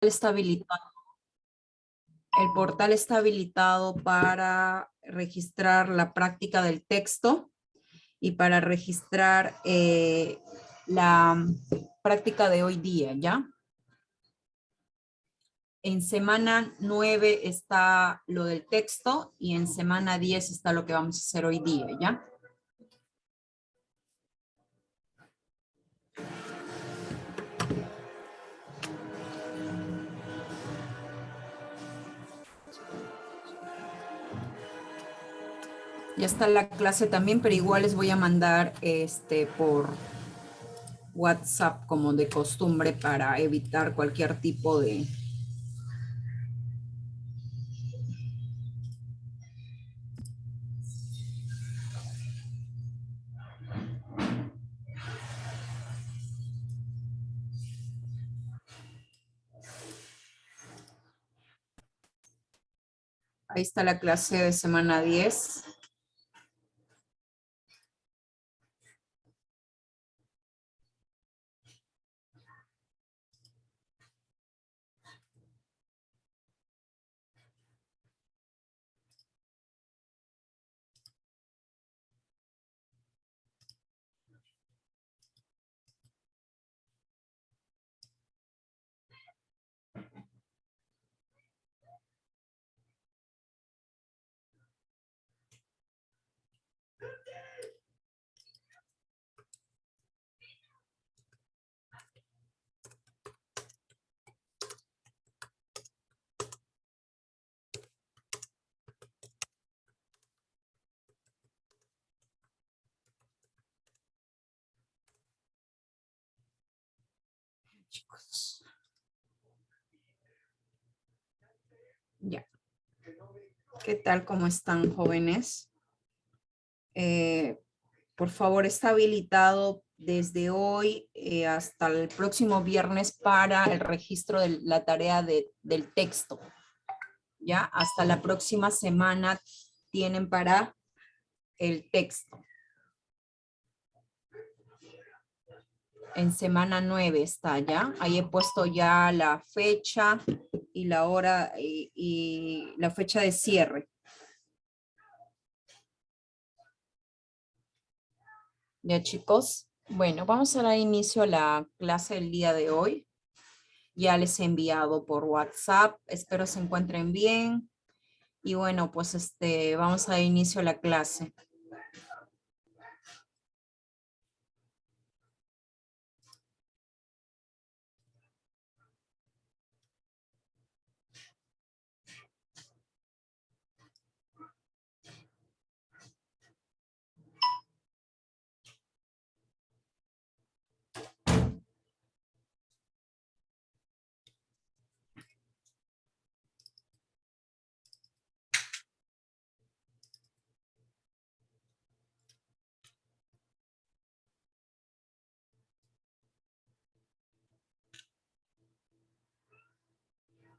está habilitado. El portal está habilitado para registrar la práctica del texto y para registrar la práctica de hoy día, ¿ya? En semana 9 está lo del texto y en semana 10 está lo que vamos a hacer hoy día, ¿ya? Ya está la clase también, pero igual les voy a mandar por WhatsApp como de costumbre para evitar cualquier tipo de... Ahí está la clase de semana 10. Chicos. Ya. ¿Qué tal? ¿Cómo están, jóvenes? Por favor, está habilitado desde hoy hasta el próximo viernes para el registro de la tarea del texto. Ya, hasta la próxima semana tienen para el texto. En semana 9 está ya. Ahí he puesto ya la fecha y la hora y la fecha de cierre. Ya, chicos. Bueno, vamos a dar inicio a la clase del día de hoy. Ya les he enviado por WhatsApp. Espero se encuentren bien. Y bueno, pues vamos a dar inicio a la clase.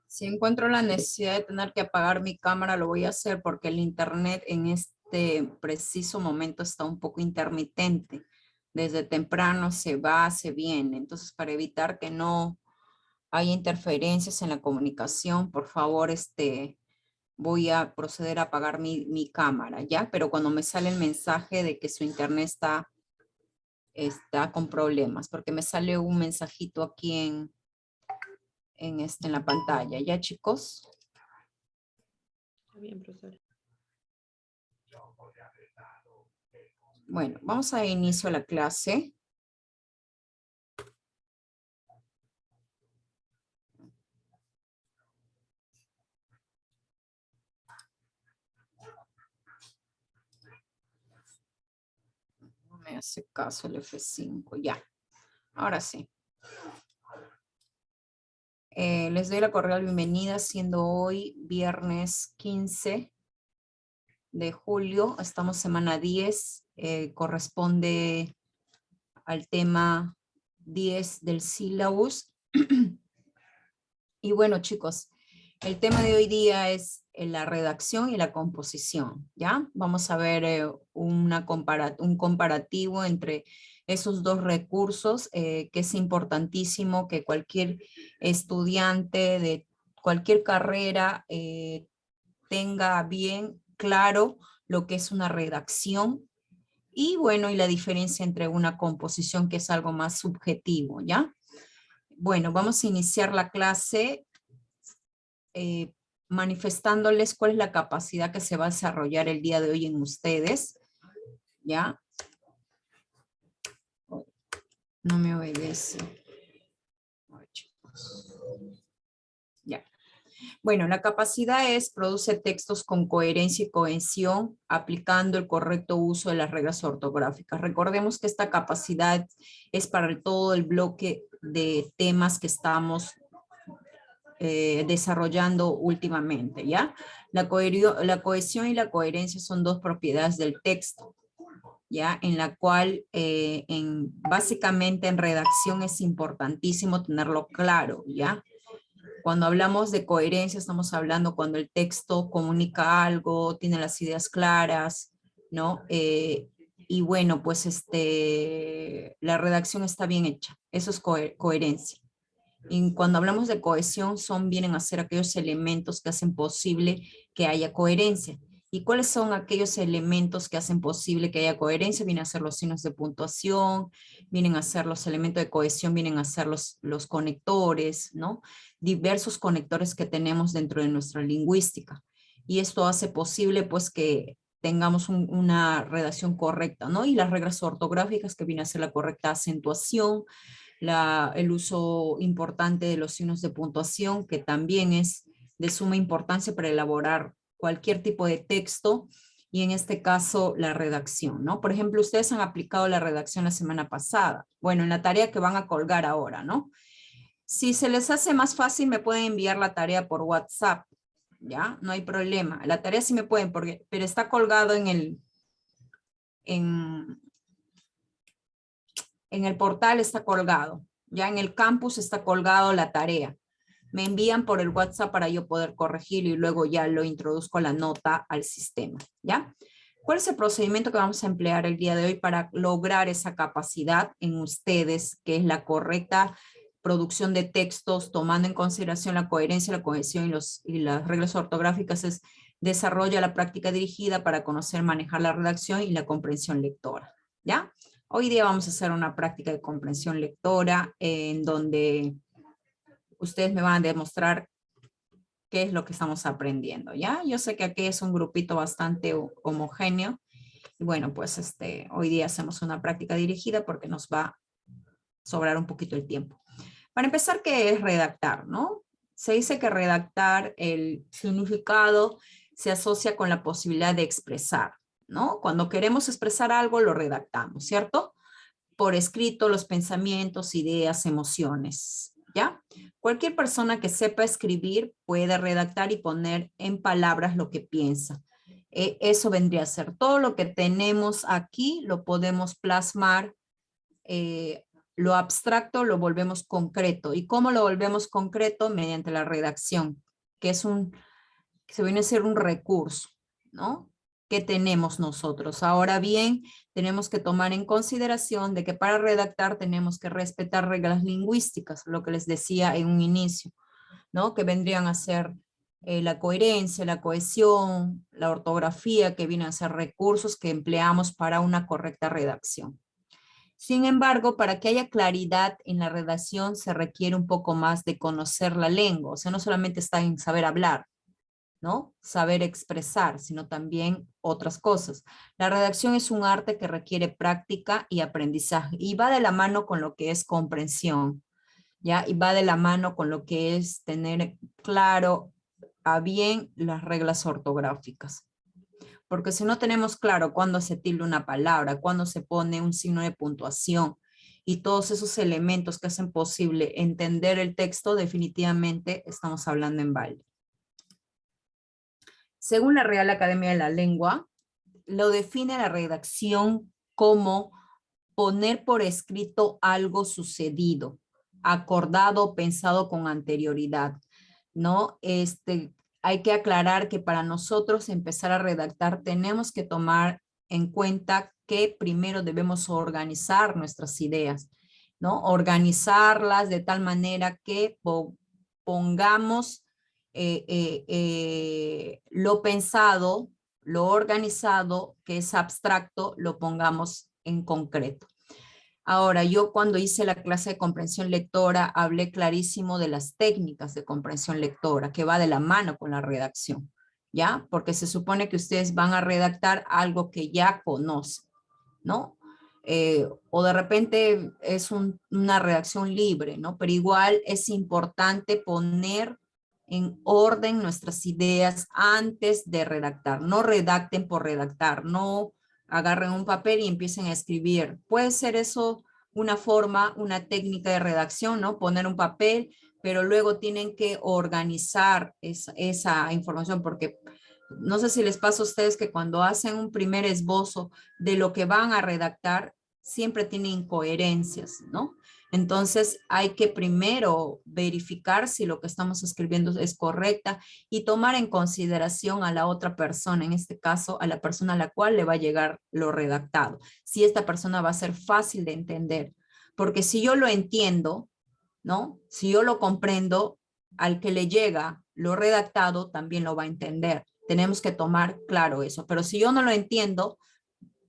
Si encuentro la necesidad de tener que apagar mi cámara, lo voy a hacer porque el internet en este preciso momento está un poco intermitente. Desde temprano se va, se viene. Entonces, para evitar que no haya interferencias en la comunicación, por favor, voy a proceder a apagar mi cámara, ¿ya? Pero cuando me sale el mensaje de que su internet está con problemas, porque me sale un mensajito aquí en la pantalla, ¿ya, chicos? Está bien, profesora. Bueno, vamos a dar inicio a la clase. No me hace caso el F5, ya. Ahora sí. Les doy la cordial bienvenida, siendo hoy viernes 15 de julio. Estamos semana 10, corresponde al tema 10 del sílabus. Y bueno, chicos, el tema de hoy día es la redacción y la composición, ¿ya? Vamos a ver un comparativo entre esos dos recursos, que es importantísimo que cualquier estudiante de cualquier carrera tenga bien claro lo que es una redacción y bueno, y la diferencia entre una composición que es algo más subjetivo, ¿ya? Bueno, vamos a iniciar la clase manifestándoles cuál es la capacidad que se va a desarrollar el día de hoy en ustedes, ¿ya? No me obedece. Ya. Bueno, la capacidad es produce textos con coherencia y cohesión, aplicando el correcto uso de las reglas ortográficas. Recordemos que esta capacidad es para todo el bloque de temas que estamos desarrollando últimamente, ¿ya? La cohesión y la coherencia son dos propiedades del texto, ¿ya? En la cual, básicamente en redacción es importantísimo tenerlo claro, ¿ya? Cuando hablamos de coherencia, estamos hablando cuando el texto comunica algo, tiene las ideas claras, ¿no? Y bueno, pues la redacción está bien hecha. Eso es coherencia. Y cuando hablamos de cohesión, vienen a ser aquellos elementos que hacen posible que haya coherencia. ¿Y cuáles son aquellos elementos que hacen posible que haya coherencia? Vienen a ser los signos de puntuación, vienen a ser los elementos de cohesión, vienen a ser los conectores, ¿no? Diversos conectores que tenemos dentro de nuestra lingüística. Y esto hace posible, pues, que tengamos una redacción correcta, ¿no? Y las reglas ortográficas que vienen a ser la correcta acentuación, el uso importante de los signos de puntuación, que también es de suma importancia para elaborar cualquier tipo de texto, y en este caso la redacción, ¿no? Por ejemplo, ustedes han aplicado la redacción la semana pasada. Bueno, en la tarea que van a colgar ahora, ¿no? Si se les hace más fácil, me pueden enviar la tarea por WhatsApp, ¿ya? No hay problema. La tarea sí me pueden, pero está colgado en el portal, está colgado. Ya en el campus está colgado la tarea. Me envían por el WhatsApp para yo poder corregirlo y luego ya lo introduzco la nota al sistema, ¿ya? ¿Cuál es el procedimiento que vamos a emplear el día de hoy para lograr esa capacidad en ustedes, que es la correcta producción de textos, tomando en consideración la coherencia, la cohesión y las reglas ortográficas? Es desarrolla la práctica dirigida para conocer, manejar la redacción y la comprensión lectora, ¿ya? Hoy día vamos a hacer una práctica de comprensión lectora en donde ustedes me van a demostrar qué es lo que estamos aprendiendo, ¿ya? Yo sé que aquí es un grupito bastante homogéneo. Y bueno, pues hoy día hacemos una práctica dirigida porque nos va a sobrar un poquito el tiempo. Para empezar, ¿qué es redactar, no? Se dice que redactar, el significado se asocia con la posibilidad de expresar, ¿no? Cuando queremos expresar algo, lo redactamos, ¿cierto? Por escrito, los pensamientos, ideas, emociones, ¿ya? Cualquier persona que sepa escribir puede redactar y poner en palabras lo que piensa. Eso vendría a ser todo lo que tenemos aquí, lo podemos plasmar, lo abstracto lo volvemos concreto. ¿Y cómo lo volvemos concreto? Mediante la redacción, que se viene a ser un recurso, ¿no? Que tenemos nosotros. Ahora bien, tenemos que tomar en consideración de que para redactar tenemos que respetar reglas lingüísticas, lo que les decía en un inicio, ¿no? Que vendrían a ser la coherencia, la cohesión, la ortografía, que vienen a ser recursos que empleamos para una correcta redacción. Sin embargo, para que haya claridad en la redacción se requiere un poco más de conocer la lengua, o sea, no solamente está en saber hablar, ¿no? Saber expresar, sino también otras cosas. La redacción es un arte que requiere práctica y aprendizaje y va de la mano con lo que es comprensión, ¿ya? Y va de la mano con lo que es tener claro a bien las reglas ortográficas. Porque si no tenemos claro cuándo se tilda una palabra, cuándo se pone un signo de puntuación y todos esos elementos que hacen posible entender el texto, definitivamente estamos hablando en balde. Según la Real Academia de la Lengua, lo define la redacción como poner por escrito algo sucedido, acordado, pensado con anterioridad, ¿no? Hay que aclarar que para nosotros empezar a redactar tenemos que tomar en cuenta que primero debemos organizar nuestras ideas, ¿no? Organizarlas de tal manera que pongamos lo pensado, lo organizado, que es abstracto, lo pongamos en concreto. Ahora, yo cuando hice la clase de comprensión lectora, hablé clarísimo de las técnicas de comprensión lectora, que va de la mano con la redacción, ¿ya? Porque se supone que ustedes van a redactar algo que ya conocen, ¿no? O de repente es una redacción libre, ¿no? Pero igual es importante poner en orden nuestras ideas antes de redactar. No redacten por redactar, no agarren un papel y empiecen a escribir. Puede ser eso una forma, una técnica de redacción, ¿no? Poner un papel, pero luego tienen que organizar esa información, porque no sé si les pasa a ustedes que cuando hacen un primer esbozo de lo que van a redactar, siempre tienen incoherencias, ¿no? Entonces hay que primero verificar si lo que estamos escribiendo es correcta y tomar en consideración a la otra persona, en este caso a la persona a la cual le va a llegar lo redactado. Si esta persona va a ser fácil de entender, porque si yo lo entiendo, ¿no? Si yo lo comprendo, al que le llega lo redactado también lo va a entender. Tenemos que tomar claro eso, pero si yo no lo entiendo,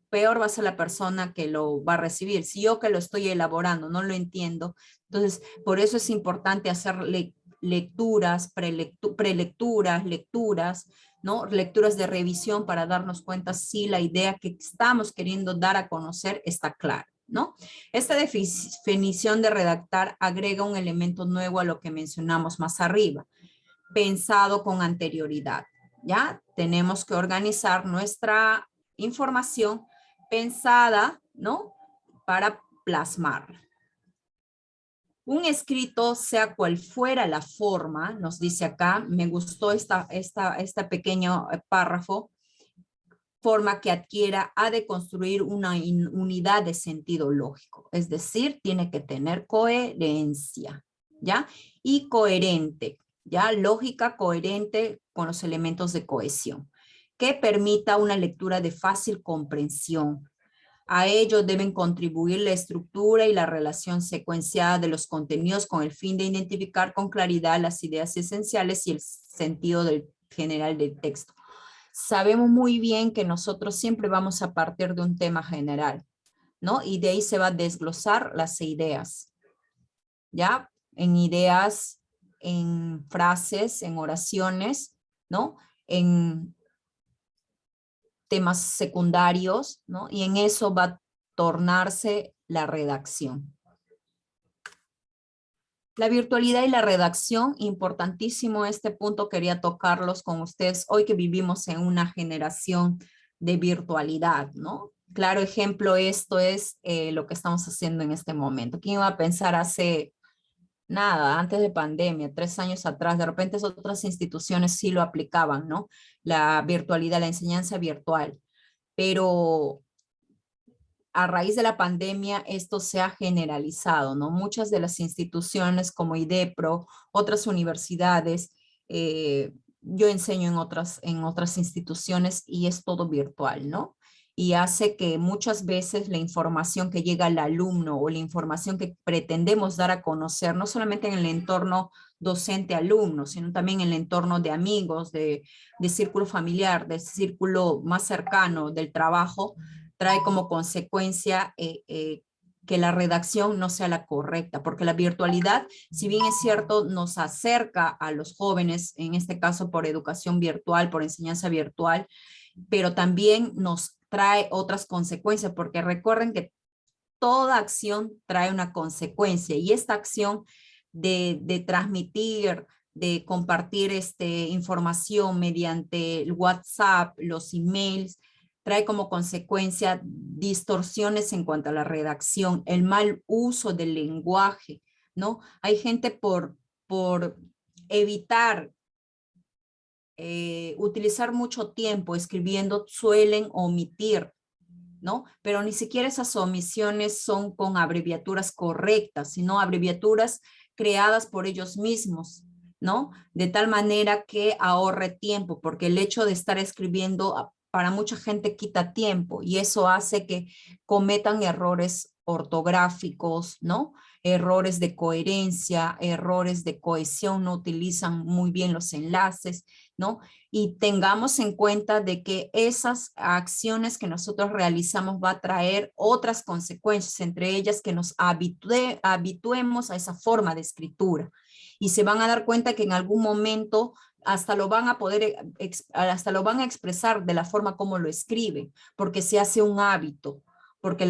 peor va a ser la persona que lo va a recibir. Si yo que lo estoy elaborando no lo entiendo, entonces por eso es importante hacer lecturas, prelecturas, lecturas, ¿no? Lecturas de revisión para darnos cuenta si la idea que estamos queriendo dar a conocer está clara, ¿no? Esta definición de redactar agrega un elemento nuevo a lo que mencionamos más arriba, pensado con anterioridad, ¿ya? Tenemos que organizar nuestra información pensada, ¿no? Para plasmarla. Un escrito, sea cual fuera la forma, nos dice acá, me gustó este pequeño párrafo, forma que adquiera ha de construir una unidad de sentido lógico, es decir, tiene que tener coherencia, ¿ya? Y coherente, ¿ya? Lógica coherente con los elementos de cohesión, que permita una lectura de fácil comprensión. A ello deben contribuir la estructura y la relación secuenciada de los contenidos con el fin de identificar con claridad las ideas esenciales y el sentido general del texto. Sabemos muy bien que nosotros siempre vamos a partir de un tema general, ¿no? Y de ahí se va a desglosar las ideas, ¿ya? En ideas, en frases, en oraciones, ¿no? En temas secundarios, ¿no? Y en eso va a tornarse la redacción. La virtualidad y la redacción, importantísimo este punto, quería tocarlos con ustedes hoy que vivimos en una generación de virtualidad, ¿no? Claro ejemplo, esto es lo que estamos haciendo en este momento. ¿Quién iba a pensar hace nada, antes de pandemia, 3 años atrás, de repente otras instituciones sí lo aplicaban, ¿no? La virtualidad, la enseñanza virtual, pero a raíz de la pandemia esto se ha generalizado, ¿no? Muchas de las instituciones como IDEPRO, otras universidades, yo enseño en otras instituciones y es todo virtual, ¿no? Y hace que muchas veces la información que llega al alumno o la información que pretendemos dar a conocer, no solamente en el entorno docente-alumno, sino también en el entorno de amigos, de círculo familiar, de círculo más cercano del trabajo, trae como consecuencia que la redacción no sea la correcta, porque la virtualidad, si bien es cierto, nos acerca a los jóvenes, en este caso por educación virtual, por enseñanza virtual, pero también nos trae otras consecuencias, porque recuerden que toda acción trae una consecuencia y esta acción de transmitir, de compartir información mediante el WhatsApp, los emails, trae como consecuencia distorsiones en cuanto a la redacción, el mal uso del lenguaje, ¿no? Hay gente por evitar utilizar mucho tiempo escribiendo, suelen omitir, ¿no? Pero ni siquiera esas omisiones son con abreviaturas correctas, sino abreviaturas creadas por ellos mismos, ¿no? De tal manera que ahorre tiempo, porque el hecho de estar escribiendo para mucha gente quita tiempo y eso hace que cometan errores ortográficos, ¿no? Errores de coherencia, errores de cohesión, no utilizan muy bien los enlaces, ¿no? Y tengamos en cuenta de que esas acciones que nosotros realizamos va a traer otras consecuencias, entre ellas que nos habituemos a esa forma de escritura. Y se van a dar cuenta que en algún momento hasta lo van a poder, hasta lo van a expresar de la forma como lo escriben, porque se hace un hábito. Porque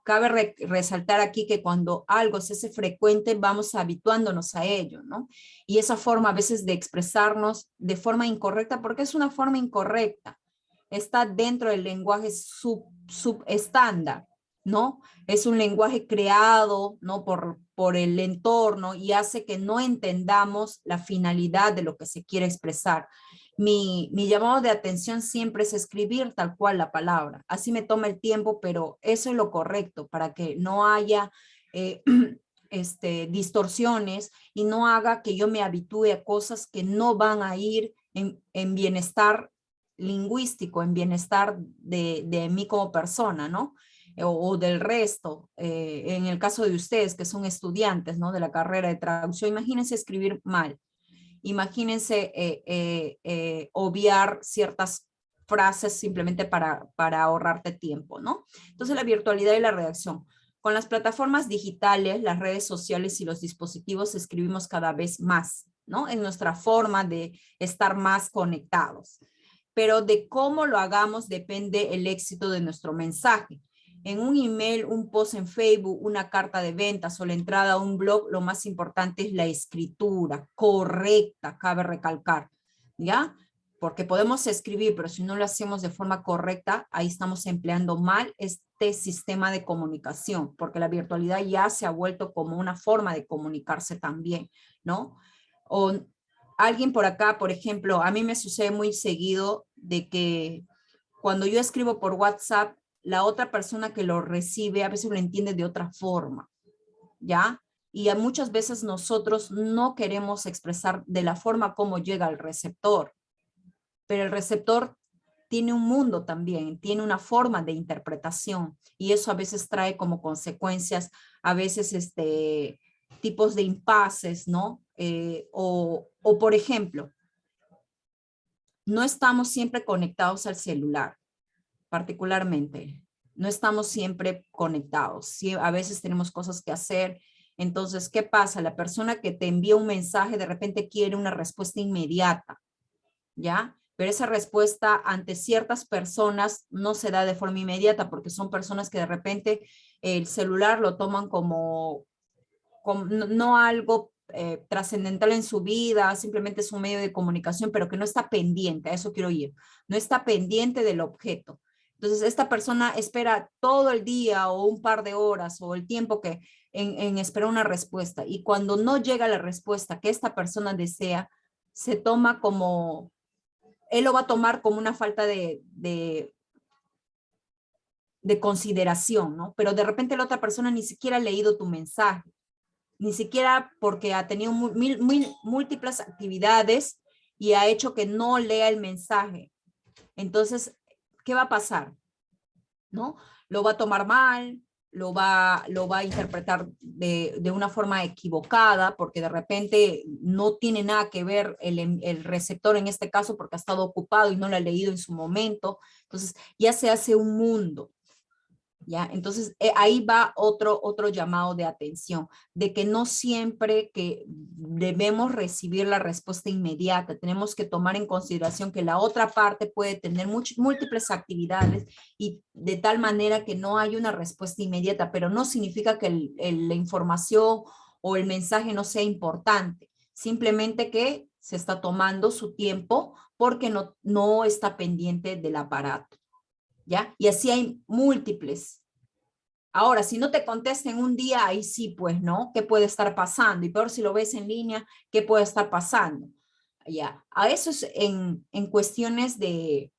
cabe resaltar aquí que cuando algo se hace frecuente, vamos habituándonos a ello, ¿no? Y esa forma a veces de expresarnos de forma incorrecta, porque es una forma incorrecta, está dentro del lenguaje subestándar, ¿no? Es un lenguaje creado, ¿no? por el entorno y hace que no entendamos la finalidad de lo que se quiere expresar. Mi llamado de atención siempre es escribir tal cual la palabra. Así me toma el tiempo, pero eso es lo correcto para que no haya distorsiones y no haga que yo me habitúe a cosas que no van a ir en bienestar lingüístico, en bienestar de mí como persona, ¿no? O del resto, en el caso de ustedes que son estudiantes, ¿no? De la carrera de traducción, imagínense escribir mal. Imagínense obviar ciertas frases simplemente para ahorrarte tiempo, ¿no? Entonces la virtualidad y la redacción. Con las plataformas digitales, las redes sociales y los dispositivos escribimos cada vez más, ¿no? En nuestra forma de estar más conectados. Pero de cómo lo hagamos depende el éxito de nuestro mensaje. En un email, un post en Facebook, una carta de ventas o la entrada a un blog, lo más importante es la escritura correcta, cabe recalcar, ¿ya? Porque podemos escribir, pero si no lo hacemos de forma correcta, ahí estamos empleando mal este sistema de comunicación, porque la virtualidad ya se ha vuelto como una forma de comunicarse también, ¿no? O alguien por acá, por ejemplo, a mí me sucede muy seguido de que cuando yo escribo por WhatsApp, la otra persona que lo recibe a veces lo entiende de otra forma, ¿ya? Y muchas veces nosotros no queremos expresar de la forma como llega al receptor, pero el receptor tiene un mundo también, tiene una forma de interpretación y eso a veces trae como consecuencias, a veces tipos de impases, ¿no? O por ejemplo, no estamos siempre conectados al celular. Particularmente, no estamos siempre conectados, ¿sí? A veces tenemos cosas que hacer, entonces, ¿qué pasa? La persona que te envía un mensaje de repente quiere una respuesta inmediata, ¿ya? Pero esa respuesta ante ciertas personas no se da de forma inmediata porque son personas que de repente el celular lo toman como no algo trascendental en su vida, simplemente es un medio de comunicación, pero que no está pendiente, a eso quiero ir, no está pendiente del objeto. Entonces, esta persona espera todo el día o un par de horas o el tiempo que en esperar una respuesta. Y cuando no llega la respuesta que esta persona desea, se toma como, él lo va a tomar como una falta de consideración, ¿no? Pero de repente la otra persona ni siquiera ha leído tu mensaje, ni siquiera porque ha tenido múltiples actividades y ha hecho que no lea el mensaje. Entonces, ¿qué va a pasar? ¿No? Lo va a tomar mal, lo va a interpretar de una forma equivocada, porque de repente no tiene nada que ver el receptor en este caso, porque ha estado ocupado y no lo ha leído en su momento. Entonces, ya se hace un mundo. ¿Ya? Entonces, ahí va otro llamado de atención, de que no siempre que debemos recibir la respuesta inmediata, tenemos que tomar en consideración que la otra parte puede tener múltiples actividades y de tal manera que no hay una respuesta inmediata, pero no significa que la información o el mensaje no sea importante, simplemente que se está tomando su tiempo porque no está pendiente del aparato. ¿Ya? Y así hay múltiples. Ahora, si no te contesten un día, ahí sí, pues, ¿no? ¿Qué puede estar pasando? Y peor si lo ves en línea, ¿qué puede estar pasando? Ya, a eso es en cuestiones de,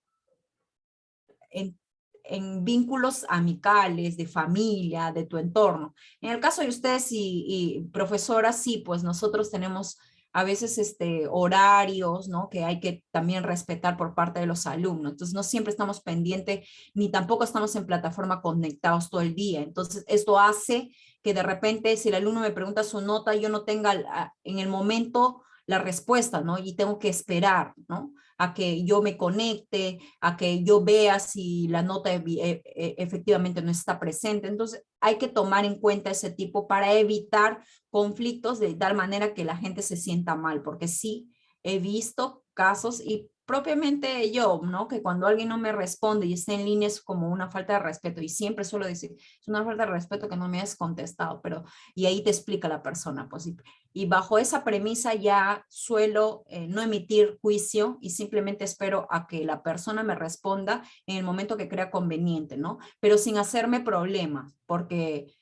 en vínculos amicales, de familia, de tu entorno. En el caso de ustedes y profesoras, sí, pues nosotros tenemos a veces horarios, ¿no? Que hay que también respetar por parte de los alumnos. Entonces, no siempre estamos pendientes, ni tampoco estamos en plataforma conectados todo el día. Entonces, esto hace que de repente, si el alumno me pregunta su nota, yo no tenga en el momento la respuesta, ¿no? Y tengo que esperar, ¿no? A que yo me conecte, a que yo vea si la nota efectivamente no está presente. Entonces, hay que tomar en cuenta ese tipo para evitar conflictos de tal manera que la gente se sienta mal, porque sí he visto casos y propiamente yo, ¿no? Que cuando alguien no me responde y está en línea es como una falta de respeto y siempre suelo decir, es una falta de respeto que no me has contestado, pero y ahí te explica la persona, pues y bajo esa premisa ya suelo no emitir juicio y simplemente espero a que la persona me responda en el momento que crea conveniente, ¿no? Pero sin hacerme problema, porque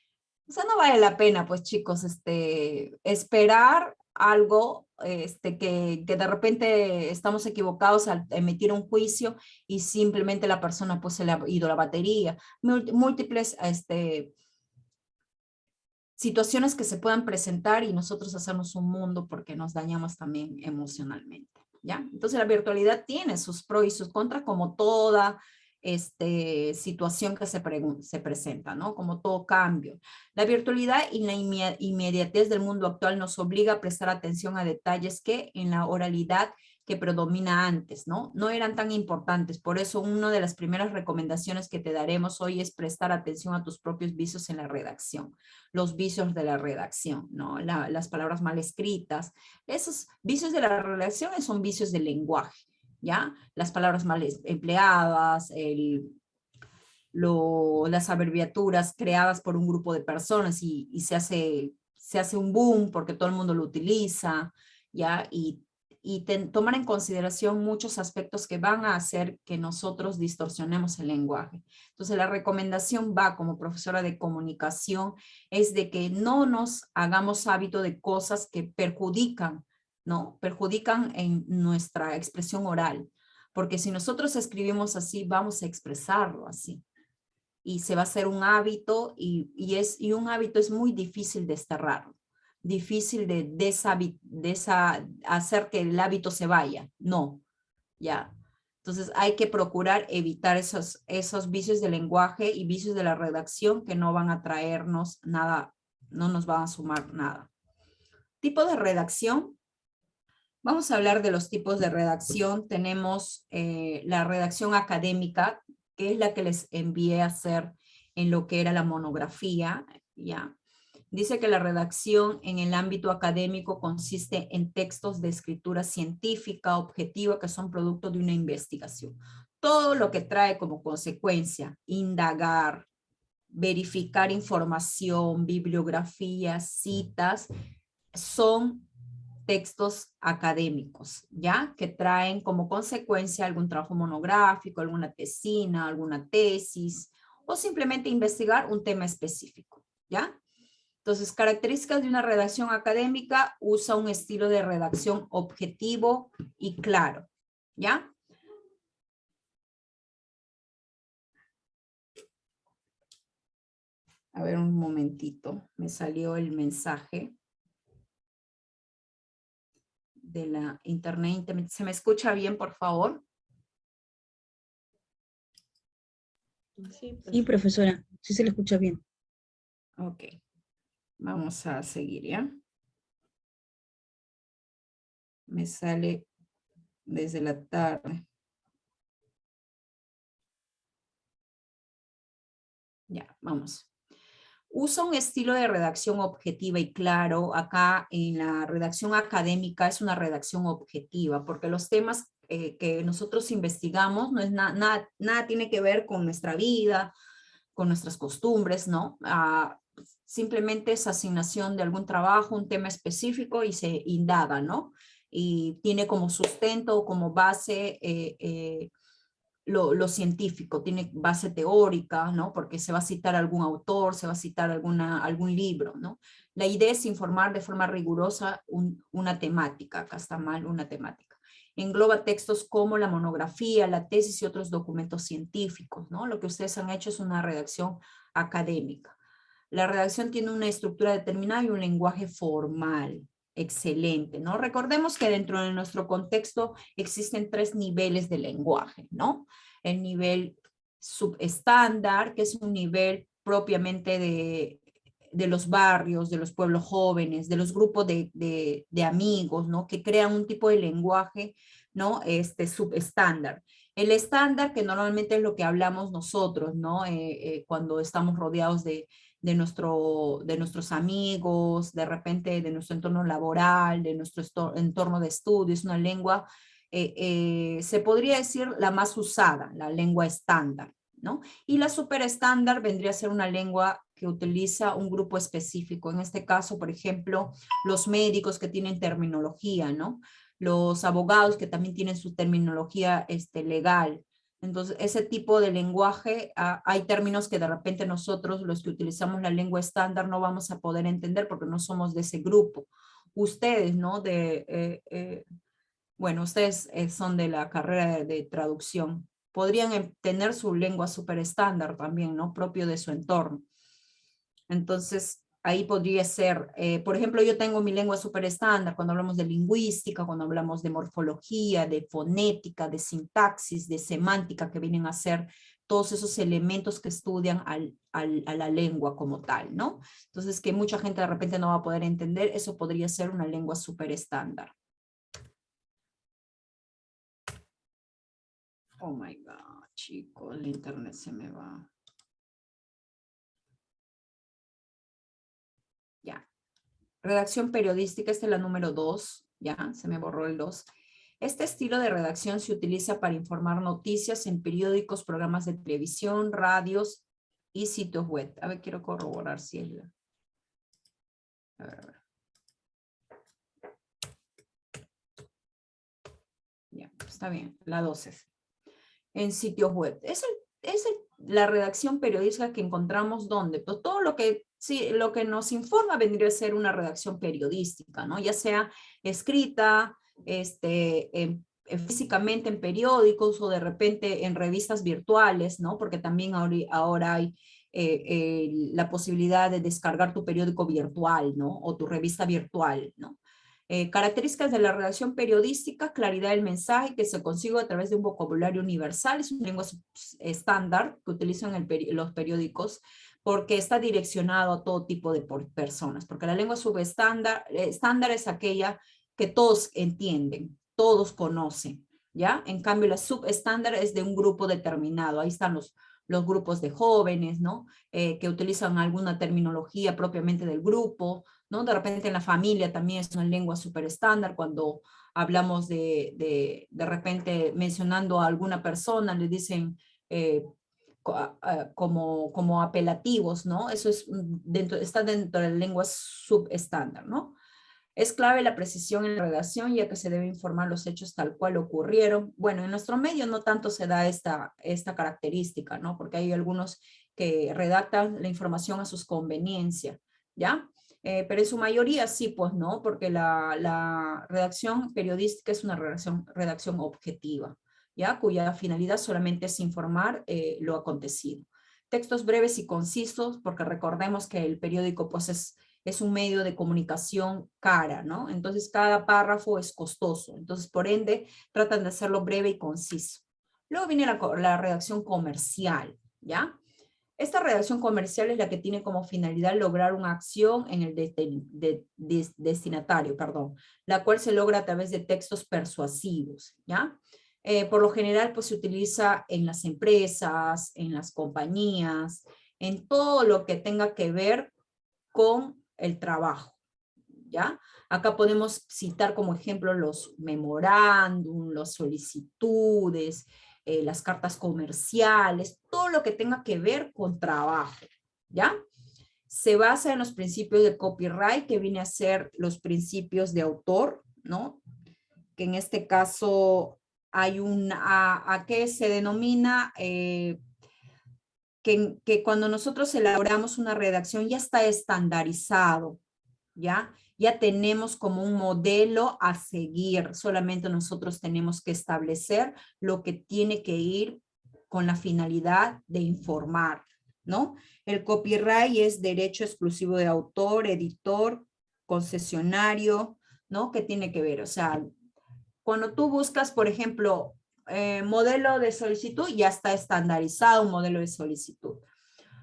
o sea, no vale la pena, pues chicos, esperar algo que de repente estamos equivocados al emitir un juicio y simplemente la persona pues se le ha ido la batería. Múltiples situaciones que se puedan presentar y nosotros hacemos un mundo porque nos dañamos también emocionalmente, ¿ya? Entonces la virtualidad tiene sus pros y sus contras como toda situación que se presenta, ¿no? Como todo cambio. La virtualidad y la inmediatez del mundo actual nos obliga a prestar atención a detalles que en la oralidad que predomina antes, ¿no? No eran tan importantes. Por eso una de las primeras recomendaciones que te daremos hoy es prestar atención a tus propios vicios en la redacción, los vicios de la redacción, ¿no? Las palabras mal escritas. Esos vicios de la redacción son vicios del lenguaje, ¿ya? Las palabras mal empleadas, las abreviaturas creadas por un grupo de personas y se hace un boom porque todo el mundo lo utiliza, ¿ya? Y tomar en consideración muchos aspectos que van a hacer que nosotros distorsionemos el lenguaje. Entonces, la recomendación va como profesora de comunicación es de que no nos hagamos hábito de cosas que perjudican, ¿no? Perjudican en nuestra expresión oral, porque si nosotros escribimos así, vamos a expresarlo así y se va a hacer un hábito y un hábito es muy difícil de desterrarlo, difícil hacer que el hábito se vaya, no, ya. Entonces hay que procurar evitar esos vicios del lenguaje y vicios de la redacción que no van a traernos nada, no nos van a sumar nada. Tipo de redacción. Vamos a hablar de los tipos de redacción. Tenemos la redacción académica, que es la que les envié a hacer en lo que era la monografía, ¿ya? Dice que la redacción en el ámbito académico consiste en textos de escritura científica, objetiva, que son producto de una investigación. Todo lo que trae como consecuencia indagar, verificar información, bibliografía, citas, son textos académicos, ¿ya? Que traen como consecuencia algún trabajo monográfico, alguna tesina, alguna tesis, o simplemente investigar un tema específico, ¿ya? Entonces, características de una redacción académica: usa un estilo de redacción objetivo y claro, ¿ya? A ver, un momentito, me salió el mensaje de la internet. ¿Se me escucha bien, por favor? Sí, profesora, sí se le escucha bien. Ok, vamos a seguir, ¿ya? Me sale desde la tarde. Ya, vamos. Usa un estilo de redacción objetiva y claro. Acá en la redacción académica es una redacción objetiva, porque los temas que nosotros investigamos no es nada tiene que ver con nuestra vida, con nuestras costumbres, ¿no? Simplemente es asignación de algún trabajo, un tema específico y se indaga, ¿no? Y tiene como sustento o como base lo científico, tiene base teórica, ¿no? Porque se va a citar algún autor, se va a citar algún libro, ¿no? La idea es informar de forma rigurosa una temática, acá está mal, una temática. Engloba textos como la monografía, la tesis y otros documentos científicos, ¿no? Lo que ustedes han hecho es una redacción académica. La redacción tiene una estructura determinada y un lenguaje formal, excelente, ¿no? Recordemos que dentro de nuestro contexto existen 3 niveles de lenguaje, ¿no? El nivel subestándar, que es un nivel propiamente de los barrios, de los pueblos jóvenes, de los grupos de amigos, ¿no? Que crean un tipo de lenguaje, ¿no? Subestándar. El estándar, que normalmente es lo que hablamos nosotros, ¿no? Cuando estamos rodeados de nuestros amigos, de repente de nuestro entorno laboral, de nuestro entorno de estudio, es una lengua, se podría decir la más usada, la lengua estándar, ¿no? Y la superestándar vendría a ser una lengua que utiliza un grupo específico. En este caso, por ejemplo, los médicos que tienen terminología, ¿no? Los abogados que también tienen su terminología legal. Entonces, ese tipo de lenguaje, hay términos que de repente nosotros, los que utilizamos la lengua estándar, no vamos a poder entender porque no somos de ese grupo. Ustedes, ¿no? Bueno, ustedes son de la carrera de traducción. Podrían tener su lengua súper estándar también, ¿no? Propio de su entorno. Entonces, ahí podría ser, por ejemplo, yo tengo mi lengua súper estándar cuando hablamos de lingüística, cuando hablamos de morfología, de fonética, de sintaxis, de semántica, que vienen a ser todos esos elementos que estudian a la lengua como tal, ¿no? Entonces, que mucha gente de repente no va a poder entender, eso podría ser una lengua súper estándar. Oh my God, chicos, el internet se me va. Ya. Redacción periodística, esta es la número 2, ya, se me borró el 2. Este estilo de redacción se utiliza para informar noticias en periódicos, programas de televisión, radios y sitios web. A ver, quiero corroborar si es la... A ver. Ya, está bien, la 12. En sitios web. Es la redacción periodística que encontramos ¿dónde? Pues todo lo que, sí, lo que nos informa vendría a ser una redacción periodística, ¿no? Ya sea escrita, físicamente en periódicos o de repente en revistas virtuales, ¿no? Porque también ahora hay la posibilidad de descargar tu periódico virtual, ¿no? O tu revista virtual, ¿no? Características de la redacción periodística: claridad del mensaje que se consigue a través de un vocabulario universal, es una lengua estándar que utilizan los periódicos porque está direccionado a todo tipo de personas, porque la lengua subestándar estándar es aquella que todos entienden, todos conocen, ¿ya? En cambio la subestándar es de un grupo determinado, ahí están los grupos de jóvenes, ¿no? Que utilizan alguna terminología propiamente del grupo, ¿no? De repente en la familia también es una lengua súper estándar cuando hablamos de repente mencionando a alguna persona, le dicen como apelativos, ¿no? Eso es está dentro de la lengua subestándar, ¿no? Es clave la precisión en la redacción, ya que se debe informar los hechos tal cual ocurrieron. Bueno, en nuestro medio no tanto se da esta característica, ¿no? Porque hay algunos que redactan la información a sus conveniencias, ¿ya? Pero en su mayoría sí, pues no, porque la redacción periodística es una redacción objetiva, ¿ya? Cuya finalidad solamente es informar lo acontecido. Textos breves y concisos, porque recordemos que el periódico pues es un medio de comunicación cara, ¿no? Entonces cada párrafo es costoso, entonces por ende tratan de hacerlo breve y conciso. Luego viene la redacción comercial, ¿ya? Esta redacción comercial es la que tiene como finalidad lograr una acción en el destinatario, perdón, la cual se logra a través de textos persuasivos, ¿ya? Por lo general, pues se utiliza en las empresas, en las compañías, en todo lo que tenga que ver con el trabajo, ¿ya? Acá podemos citar como ejemplo los memorándum, las solicitudes, las cartas comerciales, todo lo que tenga que ver con trabajo, ¿ya? Se basa en los principios de copyright, que viene a ser los principios de autor, ¿no? Que en este caso hay a que se denomina que cuando nosotros elaboramos una redacción ya está estandarizado, ¿ya? Ya tenemos como un modelo a seguir, solamente nosotros tenemos que establecer lo que tiene que ir con la finalidad de informar, ¿no? El copyright es derecho exclusivo de autor, editor, concesionario, ¿no? ¿Qué tiene que ver? O sea, cuando tú buscas, por ejemplo, modelo de solicitud, ya está estandarizado un modelo de solicitud.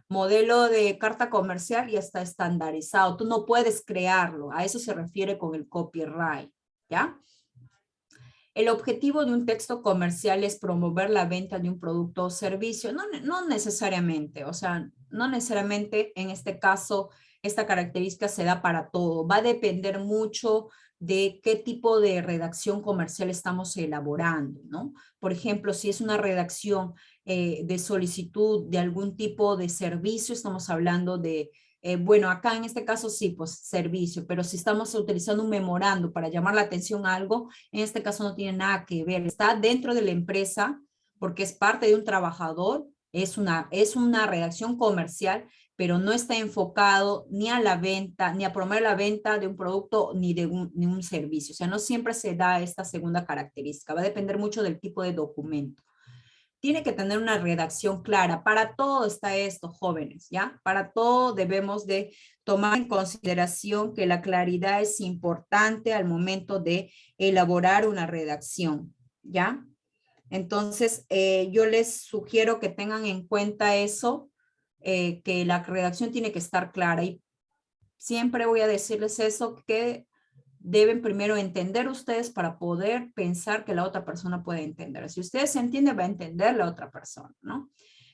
Modelo de carta comercial ya está estandarizado. Tú no puedes crearlo. A eso se refiere con el copyright, ¿ya? El objetivo de un texto comercial es promover la venta de un producto o servicio. No, no necesariamente, o sea, no necesariamente en este caso esta característica se da para todo. Va a depender mucho de qué tipo de redacción comercial estamos elaborando, ¿no? Por ejemplo, si es una redacción de solicitud de algún tipo de servicio, estamos hablando de bueno, acá en este caso sí, pues servicio, pero si estamos utilizando un memorando para llamar la atención a algo, en este caso no tiene nada que ver. Está dentro de la empresa porque es parte de un trabajador, es una redacción comercial, pero no está enfocado ni a la venta, ni a promover la venta de un producto ni de un servicio. O sea, no siempre se da esta segunda característica. Va a depender mucho del tipo de documento. Tiene que tener una redacción clara. Para todo está esto, jóvenes, ¿ya? Para todo debemos de tomar en consideración que la claridad es importante al momento de elaborar una redacción, ¿ya? Entonces, yo les sugiero que tengan en cuenta eso, que la redacción tiene que estar clara. Y siempre voy a decirles eso, que deben primero entender ustedes para poder pensar que la otra persona puede entender. Si ustedes se entienden, va a entender la otra persona, ¿no?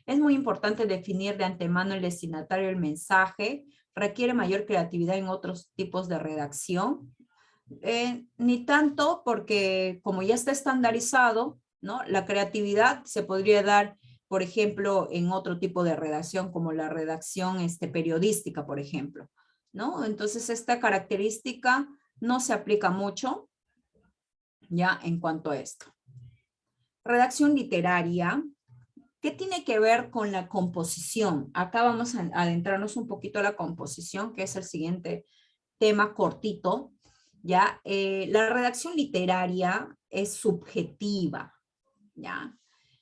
Es muy importante definir de antemano el destinatario del mensaje. Requiere mayor creatividad en otros tipos de redacción. Ni tanto porque como ya está estandarizado, ¿no? La creatividad se podría dar, por ejemplo, en otro tipo de redacción, como la redacción periodística, por ejemplo, ¿no? Entonces, esta característica no se aplica mucho ya en cuanto a esto. Redacción literaria. ¿Qué tiene que ver con la composición? Acá vamos a adentrarnos un poquito a la composición, que es el siguiente tema cortito. ¿Ya? La redacción literaria es subjetiva, ¿ya?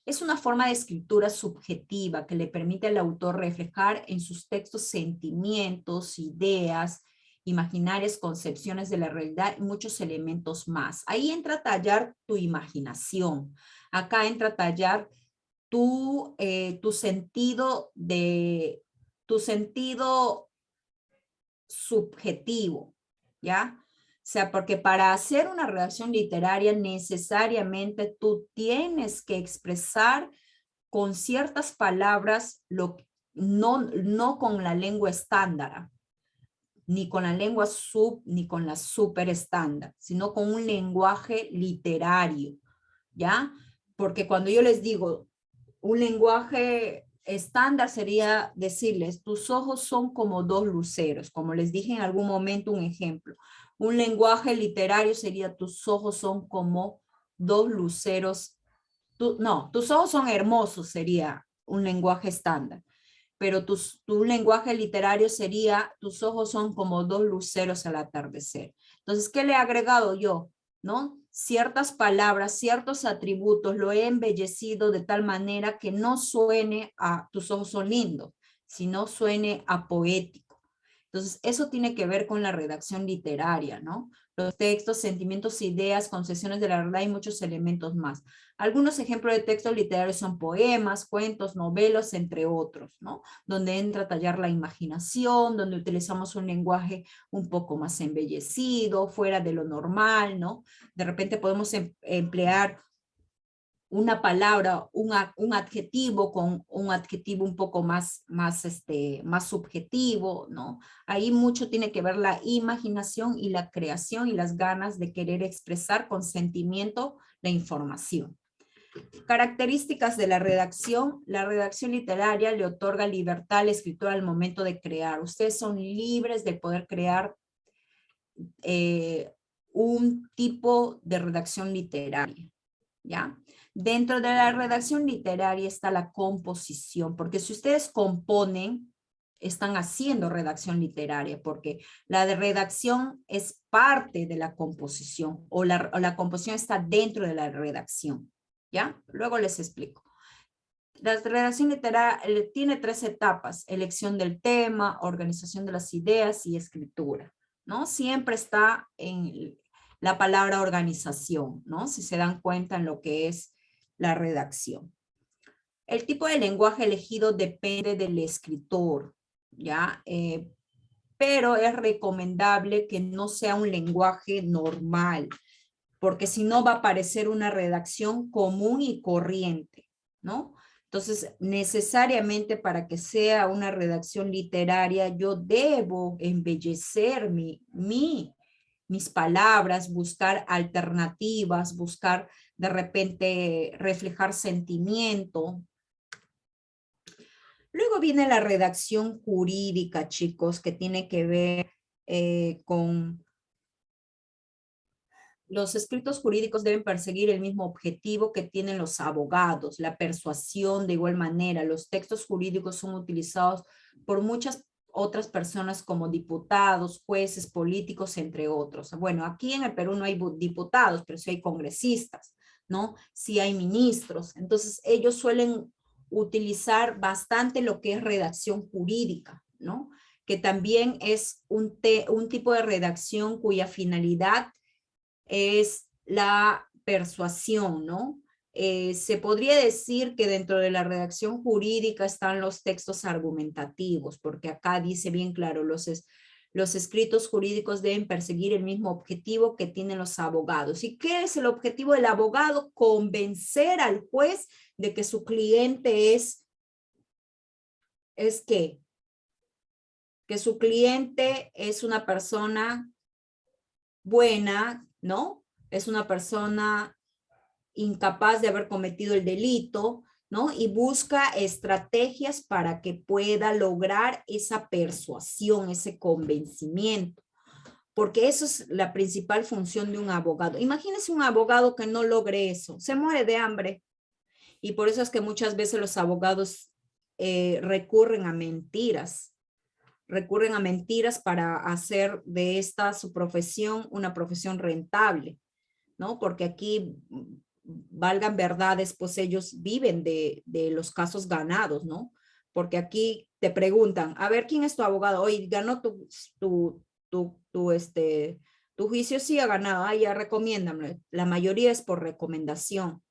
Es una forma de escritura subjetiva que le permite al autor reflejar en sus textos sentimientos, ideas, imaginarias, concepciones de la realidad y muchos elementos más. Ahí entra a tallar tu imaginación. Acá entra a tallar tu sentido subjetivo, ¿ya? O sea, porque para hacer una redacción literaria necesariamente tú tienes que expresar con ciertas palabras, no con la lengua estándar, ni con la lengua ni con la super estándar, sino con un lenguaje literario, ¿ya? Porque cuando yo les digo un lenguaje estándar sería decirles, tus ojos son como dos luceros, como les dije en algún momento un ejemplo. Un lenguaje literario sería, tus ojos son como dos luceros. No, tus ojos son hermosos sería un lenguaje estándar, pero tu lenguaje literario sería, tus ojos son como dos luceros al atardecer. Entonces, ¿qué le he agregado yo? ¿No? Ciertas palabras, ciertos atributos, lo he embellecido de tal manera que no suene a tus ojos son lindos, sino suene a poético. Entonces, eso tiene que ver con la redacción literaria, ¿no? Los textos, sentimientos, ideas, concesiones de la verdad y muchos elementos más. Algunos ejemplos de textos literarios son poemas, cuentos, novelas, entre otros, ¿no? Donde entra a tallar la imaginación, donde utilizamos un lenguaje un poco más embellecido, fuera de lo normal, ¿no? De repente podemos emplear una palabra, un adjetivo con un adjetivo un poco más subjetivo, ¿no? Ahí mucho tiene que ver la imaginación y la creación y las ganas de querer expresar con sentimiento la información. Características de la redacción. La redacción literaria le otorga libertad al escritor al momento de crear. Ustedes son libres de poder crear un tipo de redacción literaria, ¿ya? Dentro de la redacción literaria está la composición, porque si ustedes componen, están haciendo redacción literaria, porque la de redacción es parte de la composición, o la composición está dentro de la redacción, ¿ya? Luego les explico. La redacción literaria tiene 3 etapas: elección del tema, organización de las ideas y escritura, ¿no? Siempre está la palabra organización, ¿no? Si se dan cuenta en lo que es la redacción. El tipo de lenguaje elegido depende del escritor, ¿ya? Pero es recomendable que no sea un lenguaje normal, porque si no va a parecer una redacción común y corriente, ¿no? Entonces, necesariamente para que sea una redacción literaria, yo debo embellecer mis palabras, buscar alternativas, buscar de repente reflejar sentimiento. Luego viene la redacción jurídica, chicos, que tiene que ver con los escritos jurídicos deben perseguir el mismo objetivo que tienen los abogados, la persuasión de igual manera. Los textos jurídicos son utilizados por muchas otras personas como diputados, jueces, políticos, entre otros. Bueno, aquí en el Perú no hay diputados, pero sí hay congresistas, ¿no? Sí hay ministros. Entonces, ellos suelen utilizar bastante lo que es redacción jurídica, ¿no? Que también es un tipo de redacción cuya finalidad es la persuasión, ¿no? Se podría decir que dentro de la redacción jurídica están los textos argumentativos, porque acá dice bien claro, los escritos jurídicos deben perseguir el mismo objetivo que tienen los abogados. ¿Y qué es el objetivo del abogado? Convencer al juez de que su cliente ¿es qué? Que su cliente es una persona buena, ¿no? Es una persona incapaz de haber cometido el delito, ¿no? Y busca estrategias para que pueda lograr esa persuasión, ese convencimiento, porque eso es la principal función de un abogado. Imagínense un abogado que no logre eso, se muere de hambre. Y por eso es que muchas veces los abogados recurren a mentiras para hacer de esta su profesión una profesión rentable, ¿no? Porque aquí, valgan verdades, pues ellos viven de los casos ganados, ¿no? Porque aquí te preguntan, a ver, ¿quién es tu abogado? Oye, ganó tu juicio, sí ha ganado, ah, ya recomiéndame. La mayoría es por recomendación.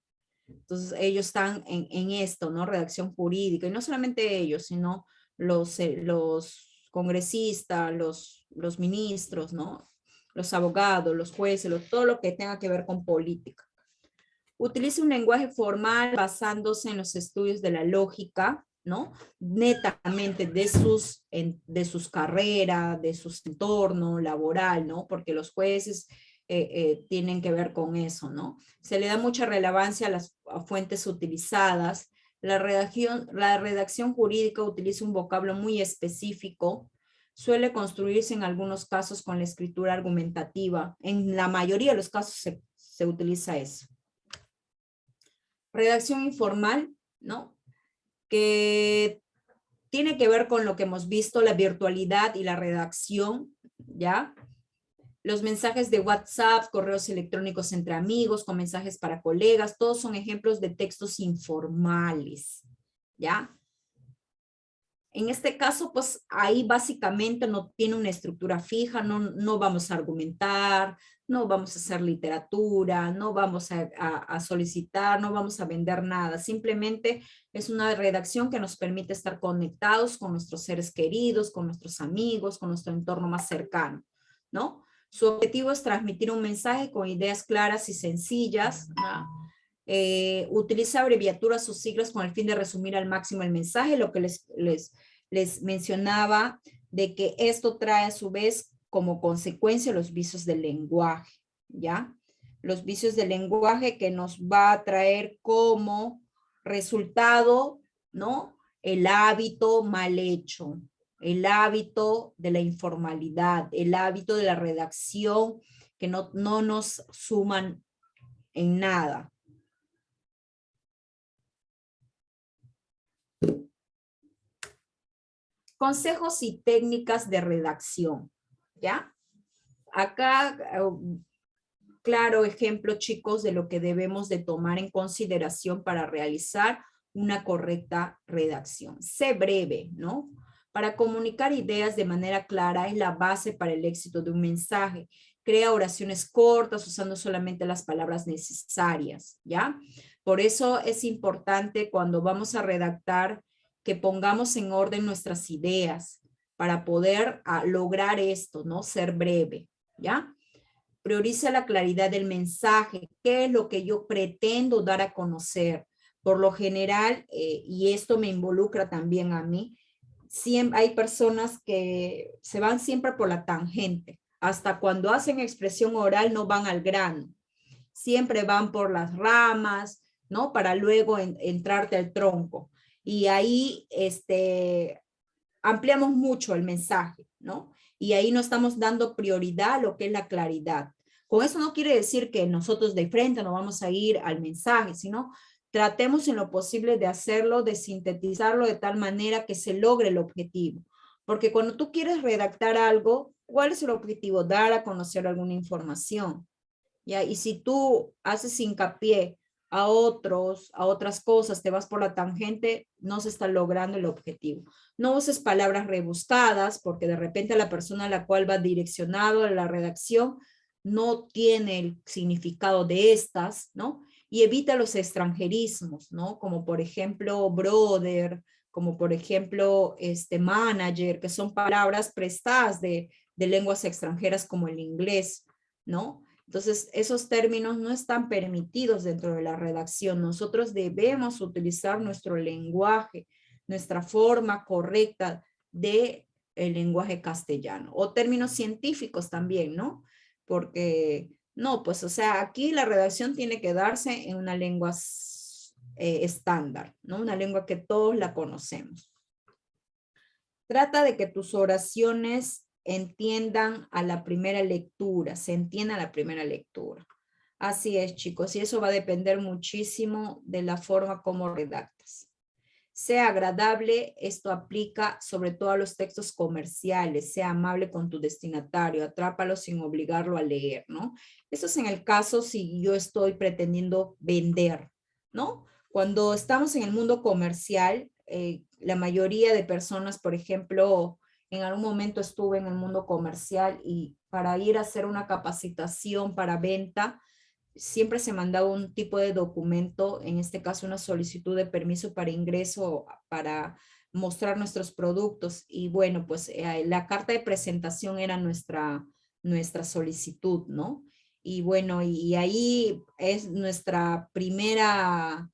Entonces ellos están en esto, ¿no? Redacción jurídica, y no solamente ellos, sino los congresistas, los ministros, ¿no? Los abogados, los jueces, todo lo que tenga que ver con política. Utiliza un lenguaje formal basándose en los estudios de la lógica, ¿no? Netamente de sus carreras, de su entorno laboral, ¿no? Porque los jueces tienen que ver con eso, ¿no? Se le da mucha relevancia a las fuentes utilizadas. La redacción jurídica utiliza un vocablo muy específico, suele construirse en algunos casos con la escritura argumentativa. En la mayoría de los casos se utiliza eso. Redacción informal, ¿no? Que tiene que ver con lo que hemos visto, la virtualidad y la redacción, ¿ya? Los mensajes de WhatsApp, correos electrónicos entre amigos, con mensajes para colegas, todos son ejemplos de textos informales, ¿ya? En este caso, pues ahí básicamente no tiene una estructura fija, no vamos a argumentar, no vamos a hacer literatura, no vamos a solicitar, no vamos a vender nada. Simplemente es una redacción que nos permite estar conectados con nuestros seres queridos, con nuestros amigos, con nuestro entorno más cercano, ¿no? Su objetivo es transmitir un mensaje con ideas claras y sencillas, ¿no? Utiliza abreviaturas o siglas con el fin de resumir al máximo el mensaje, lo que les mencionaba de que esto trae a su vez como consecuencia los vicios del lenguaje, ¿ya? Los vicios del lenguaje que nos va a traer como resultado, ¿no? El hábito mal hecho, el hábito de la informalidad, el hábito de la redacción que no nos suman en nada. Consejos y técnicas de redacción, ¿ya? Acá, claro ejemplo, chicos, de lo que debemos de tomar en consideración para realizar una correcta redacción. Sé breve, ¿no? Para comunicar ideas de manera clara es la base para el éxito de un mensaje. Crea oraciones cortas usando solamente las palabras necesarias, ¿ya? Por eso es importante cuando vamos a redactar que pongamos en orden nuestras ideas para poder lograr esto, ¿no? Ser breve, ¿ya? Prioriza la claridad del mensaje. ¿Qué es lo que yo pretendo dar a conocer? Por lo general, y esto me involucra también a mí, siempre hay personas que se van siempre por la tangente. Hasta cuando hacen expresión oral no van al grano. Siempre van por las ramas, ¿no? Para luego entrarte al tronco. Y ahí ampliamos mucho el mensaje, ¿no? Y ahí no estamos dando prioridad a lo que es la claridad. Con eso no quiere decir que nosotros de frente no vamos a ir al mensaje, sino tratemos en lo posible de hacerlo, de sintetizarlo de tal manera que se logre el objetivo. Porque cuando tú quieres redactar algo, ¿cuál es el objetivo? Dar a conocer alguna información. ¿Ya? Y si tú haces hincapié a otras cosas, te vas por la tangente, no se está logrando el objetivo. No uses palabras rebuscadas, porque de repente la persona a la cual va direccionado a la redacción no tiene el significado de estas, ¿no? Y evita los extranjerismos, ¿no? Como por ejemplo, brother, como por ejemplo, manager, que son palabras prestadas de lenguas extranjeras como el inglés, ¿no? Entonces, esos términos no están permitidos dentro de la redacción. Nosotros debemos utilizar nuestro lenguaje, nuestra forma correcta de el lenguaje castellano. O términos científicos también, ¿no? Porque, no, pues, o sea, aquí la redacción tiene que darse en una lengua estándar, ¿no? Una lengua que todos la conocemos. Trata de que tus oraciones entiendan a la primera lectura, se entienda a la primera lectura. Así es, chicos, y eso va a depender muchísimo de la forma como redactas. Sea agradable, esto aplica sobre todo a los textos comerciales, sea amable con tu destinatario, atrápalo sin obligarlo a leer, ¿no? Eso es en el caso si yo estoy pretendiendo vender, ¿no? Cuando estamos en el mundo comercial, la mayoría de personas, por ejemplo, en algún momento estuve en el mundo comercial y para ir a hacer una capacitación para venta, siempre se mandaba un tipo de documento, en este caso una solicitud de permiso para ingreso para mostrar nuestros productos. Y bueno, pues la carta de presentación era nuestra solicitud, ¿no? Y bueno, y ahí es nuestra primera,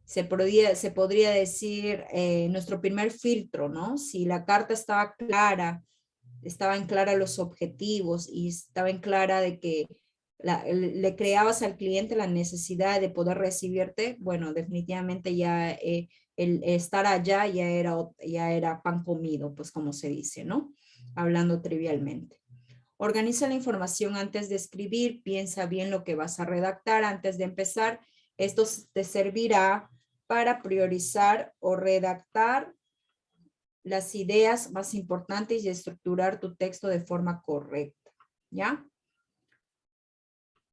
se podría decir, nuestro primer filtro, ¿no? Si la carta estaba clara, estaban claros los objetivos y estaba en clara de que le creabas al cliente la necesidad de poder recibirte, bueno, definitivamente ya el estar allá ya era pan comido, pues como se dice, ¿no? Hablando trivialmente. Organiza la información antes de escribir, piensa bien lo que vas a redactar antes de empezar. Esto te servirá para priorizar o redactar las ideas más importantes y estructurar tu texto de forma correcta, ¿ya?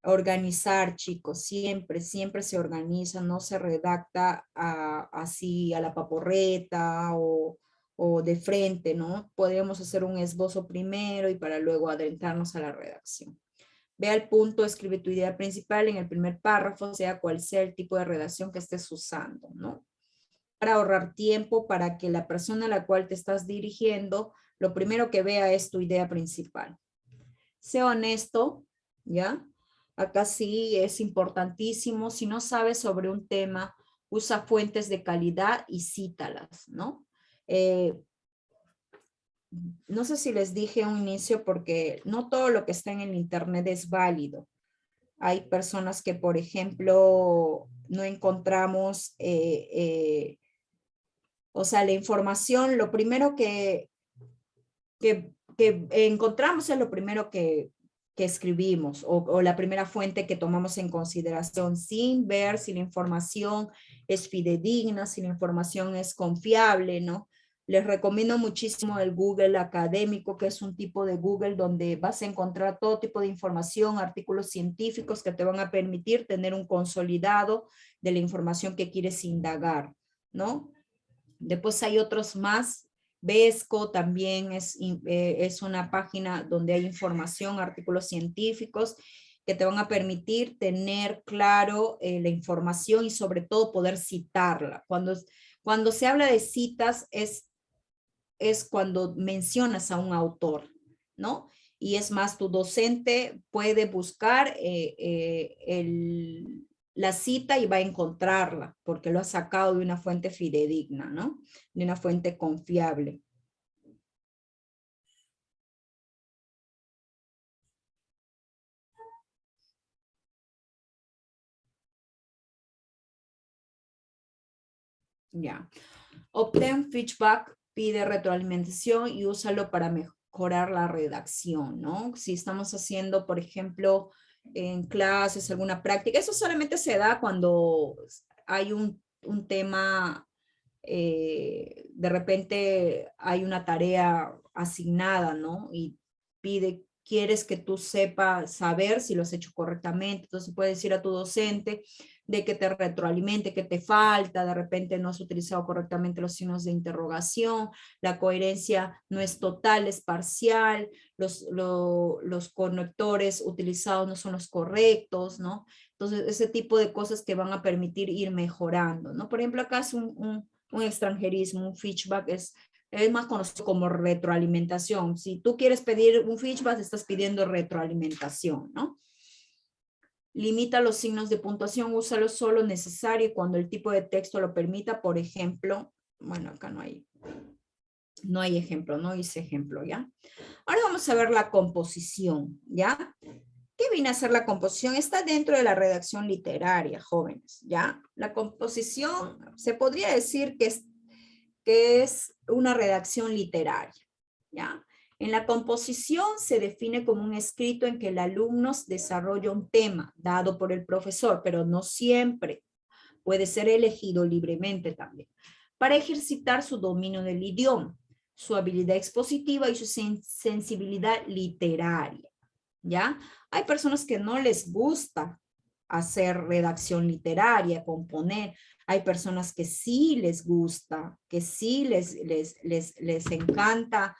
Organizar, chicos, siempre se organiza, no se redacta así a la paporreta o de frente, ¿no? Podemos hacer un esbozo primero y para luego adentrarnos a la redacción. Ve al punto, escribe tu idea principal en el primer párrafo, sea cual sea el tipo de redacción que estés usando, ¿no? Para ahorrar tiempo, para que la persona a la cual te estás dirigiendo, lo primero que vea es tu idea principal. Sé honesto, ¿ya? Acá sí es importantísimo. Si no sabes sobre un tema, usa fuentes de calidad y cítalas, ¿no? No sé si les dije a un inicio porque no todo lo que está en el internet es válido. Hay personas que, por ejemplo, no encontramos, o sea, la información, lo primero que encontramos es lo primero que escribimos o la primera fuente que tomamos en consideración sin ver si la información es fidedigna, si la información es confiable, ¿no? Les recomiendo muchísimo el Google académico, que es un tipo de Google donde vas a encontrar todo tipo de información, artículos científicos que te van a permitir tener un consolidado de la información que quieres indagar, ¿no? Después hay otros más Vesco también es una página donde hay información, artículos científicos que te van a permitir tener claro la información y sobre todo poder citarla. Cuando se habla de citas es cuando mencionas a un autor, ¿no? Y es más, tu docente puede buscar la cita y va a encontrarla, porque lo ha sacado de una fuente fidedigna, ¿no? De una fuente confiable. Ya. Obtén feedback, pide retroalimentación y úsalo para mejorar la redacción, ¿no? Si estamos haciendo, por ejemplo, en clases, alguna práctica, eso solamente se da cuando hay un tema, de repente hay una tarea asignada, ¿no? Y quieres que tú saber si lo has hecho correctamente, entonces puedes decir a tu docente de que te retroalimente, que te falta, de repente no has utilizado correctamente los signos de interrogación, la coherencia no es total, es parcial, los conectores utilizados no son los correctos, ¿no? Entonces, ese tipo de cosas que van a permitir ir mejorando, ¿no? Por ejemplo, acá es un extranjerismo, un feedback es más conocido como retroalimentación. Si tú quieres pedir un feedback, estás pidiendo retroalimentación, ¿no? Limita los signos de puntuación, úsalo solo necesario cuando el tipo de texto lo permita. Por ejemplo, bueno, acá no hay ejemplo, no hice ejemplo, ¿ya? Ahora vamos a ver la composición, ¿ya? ¿Qué viene a ser la composición? Está dentro de la redacción literaria, jóvenes, ¿ya? La composición se podría decir que es una redacción literaria, ¿ya? En la composición se define como un escrito en que el alumno desarrolla un tema dado por el profesor, pero no siempre. Puede ser elegido libremente también, para ejercitar su dominio del idioma, su habilidad expositiva y su sensibilidad literaria, ¿ya? Hay personas que no les gusta hacer redacción literaria, componer. Hay personas que sí les gusta, que sí les encanta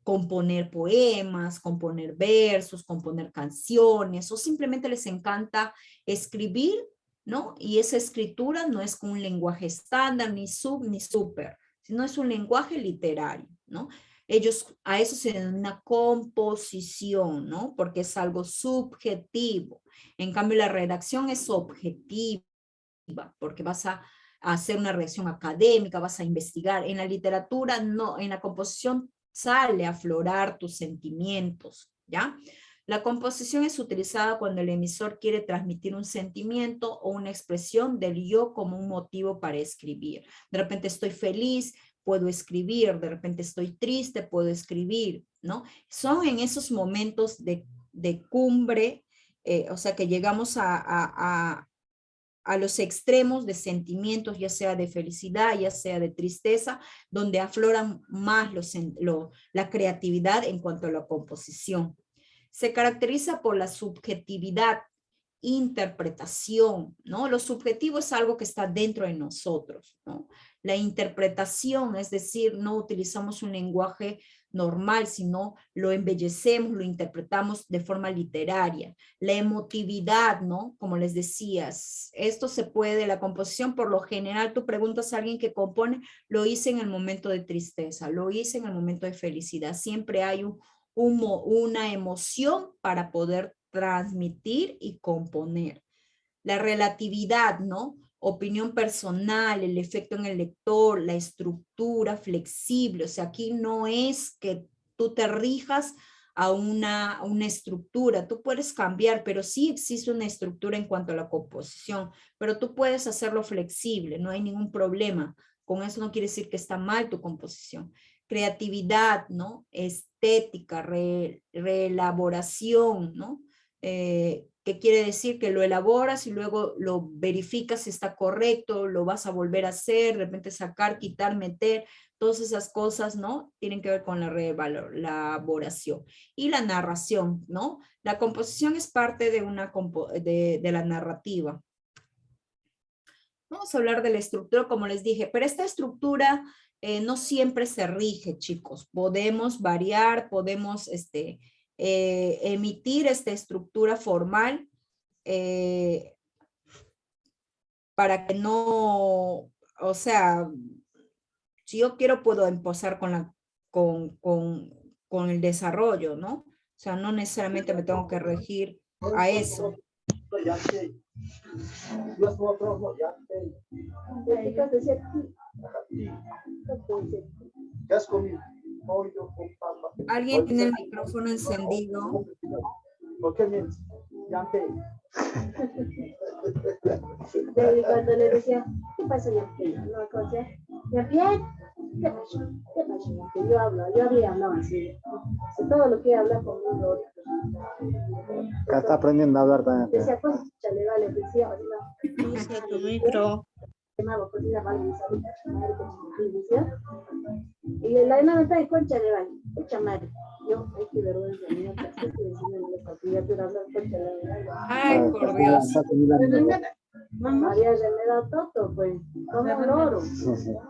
componer poemas, componer versos, componer canciones, o simplemente les encanta escribir, ¿no? Y esa escritura no es con un lenguaje estándar, ni sub, ni super, sino es un lenguaje literario, ¿no? Ellos a eso se denomina composición, ¿no? Porque es algo subjetivo. En cambio, la redacción es objetiva, porque vas a hacer una redacción académica, vas a investigar. En la literatura, no, en la composición sale a aflorar tus sentimientos, ¿ya? La composición es utilizada cuando el emisor quiere transmitir un sentimiento o una expresión del yo como un motivo para escribir. De repente estoy feliz, puedo escribir, de repente estoy triste, puedo escribir, ¿no? Son en esos momentos de cumbre, o sea que llegamos a los extremos de sentimientos, ya sea de felicidad, ya sea de tristeza, donde afloran más la creatividad en cuanto a la composición. Se caracteriza por la subjetividad, interpretación, ¿no? Lo subjetivo es algo que está dentro de nosotros, ¿no? La interpretación, es decir, no utilizamos un lenguaje normal, sino lo embellecemos, lo interpretamos de forma literaria. La emotividad, ¿no? Como les decías, esto se puede, la composición, por lo general, tú preguntas a alguien que compone, lo hice en el momento de tristeza, lo hice en el momento de felicidad. Siempre hay una emoción para poder transmitir y componer. La relatividad, ¿no? Opinión personal, el efecto en el lector, la estructura flexible. O sea, aquí no es que tú te rijas a una estructura, tú puedes cambiar, pero sí existe una estructura en cuanto a la composición, pero tú puedes hacerlo flexible, no hay ningún problema. Con eso no quiere decir que está mal tu composición. Creatividad, ¿no? Estética, reelaboración, ¿no? Que quiere decir que lo elaboras y luego lo verificas si está correcto, lo vas a volver a hacer, de repente sacar, quitar, meter, todas esas cosas, ¿no? Tienen que ver con la reelaboración. Y la narración, ¿no? La composición es parte de la narrativa. Vamos a hablar de la estructura, como les dije, pero esta estructura no siempre se rige, chicos. Podemos variar, podemos emitir esta estructura formal para que no, o sea, si yo quiero puedo empezar con el desarrollo, ¿no? O sea, no necesariamente me tengo que regir a eso. ¿Alguien tiene el micrófono encendido? Cuando le decía, ¿qué pasa, Yampi? No, cosa, Yampi, ¿qué pasa? ¿Qué pasa, Yampi? Yo había hablado así. Si todo lo que habla conmigo. Acá está aprendiendo a hablar también. Decía, pues, chale, vale, decía, no. Usa tu micro. Y la de está de concha de baño, concha madre. Yo, ay, qué vergüenza, mía, ¿qué estoy diciendo en esta criatura hablar concha de baño? Ay, por Dios. María Renera Toto, pues, como un loro.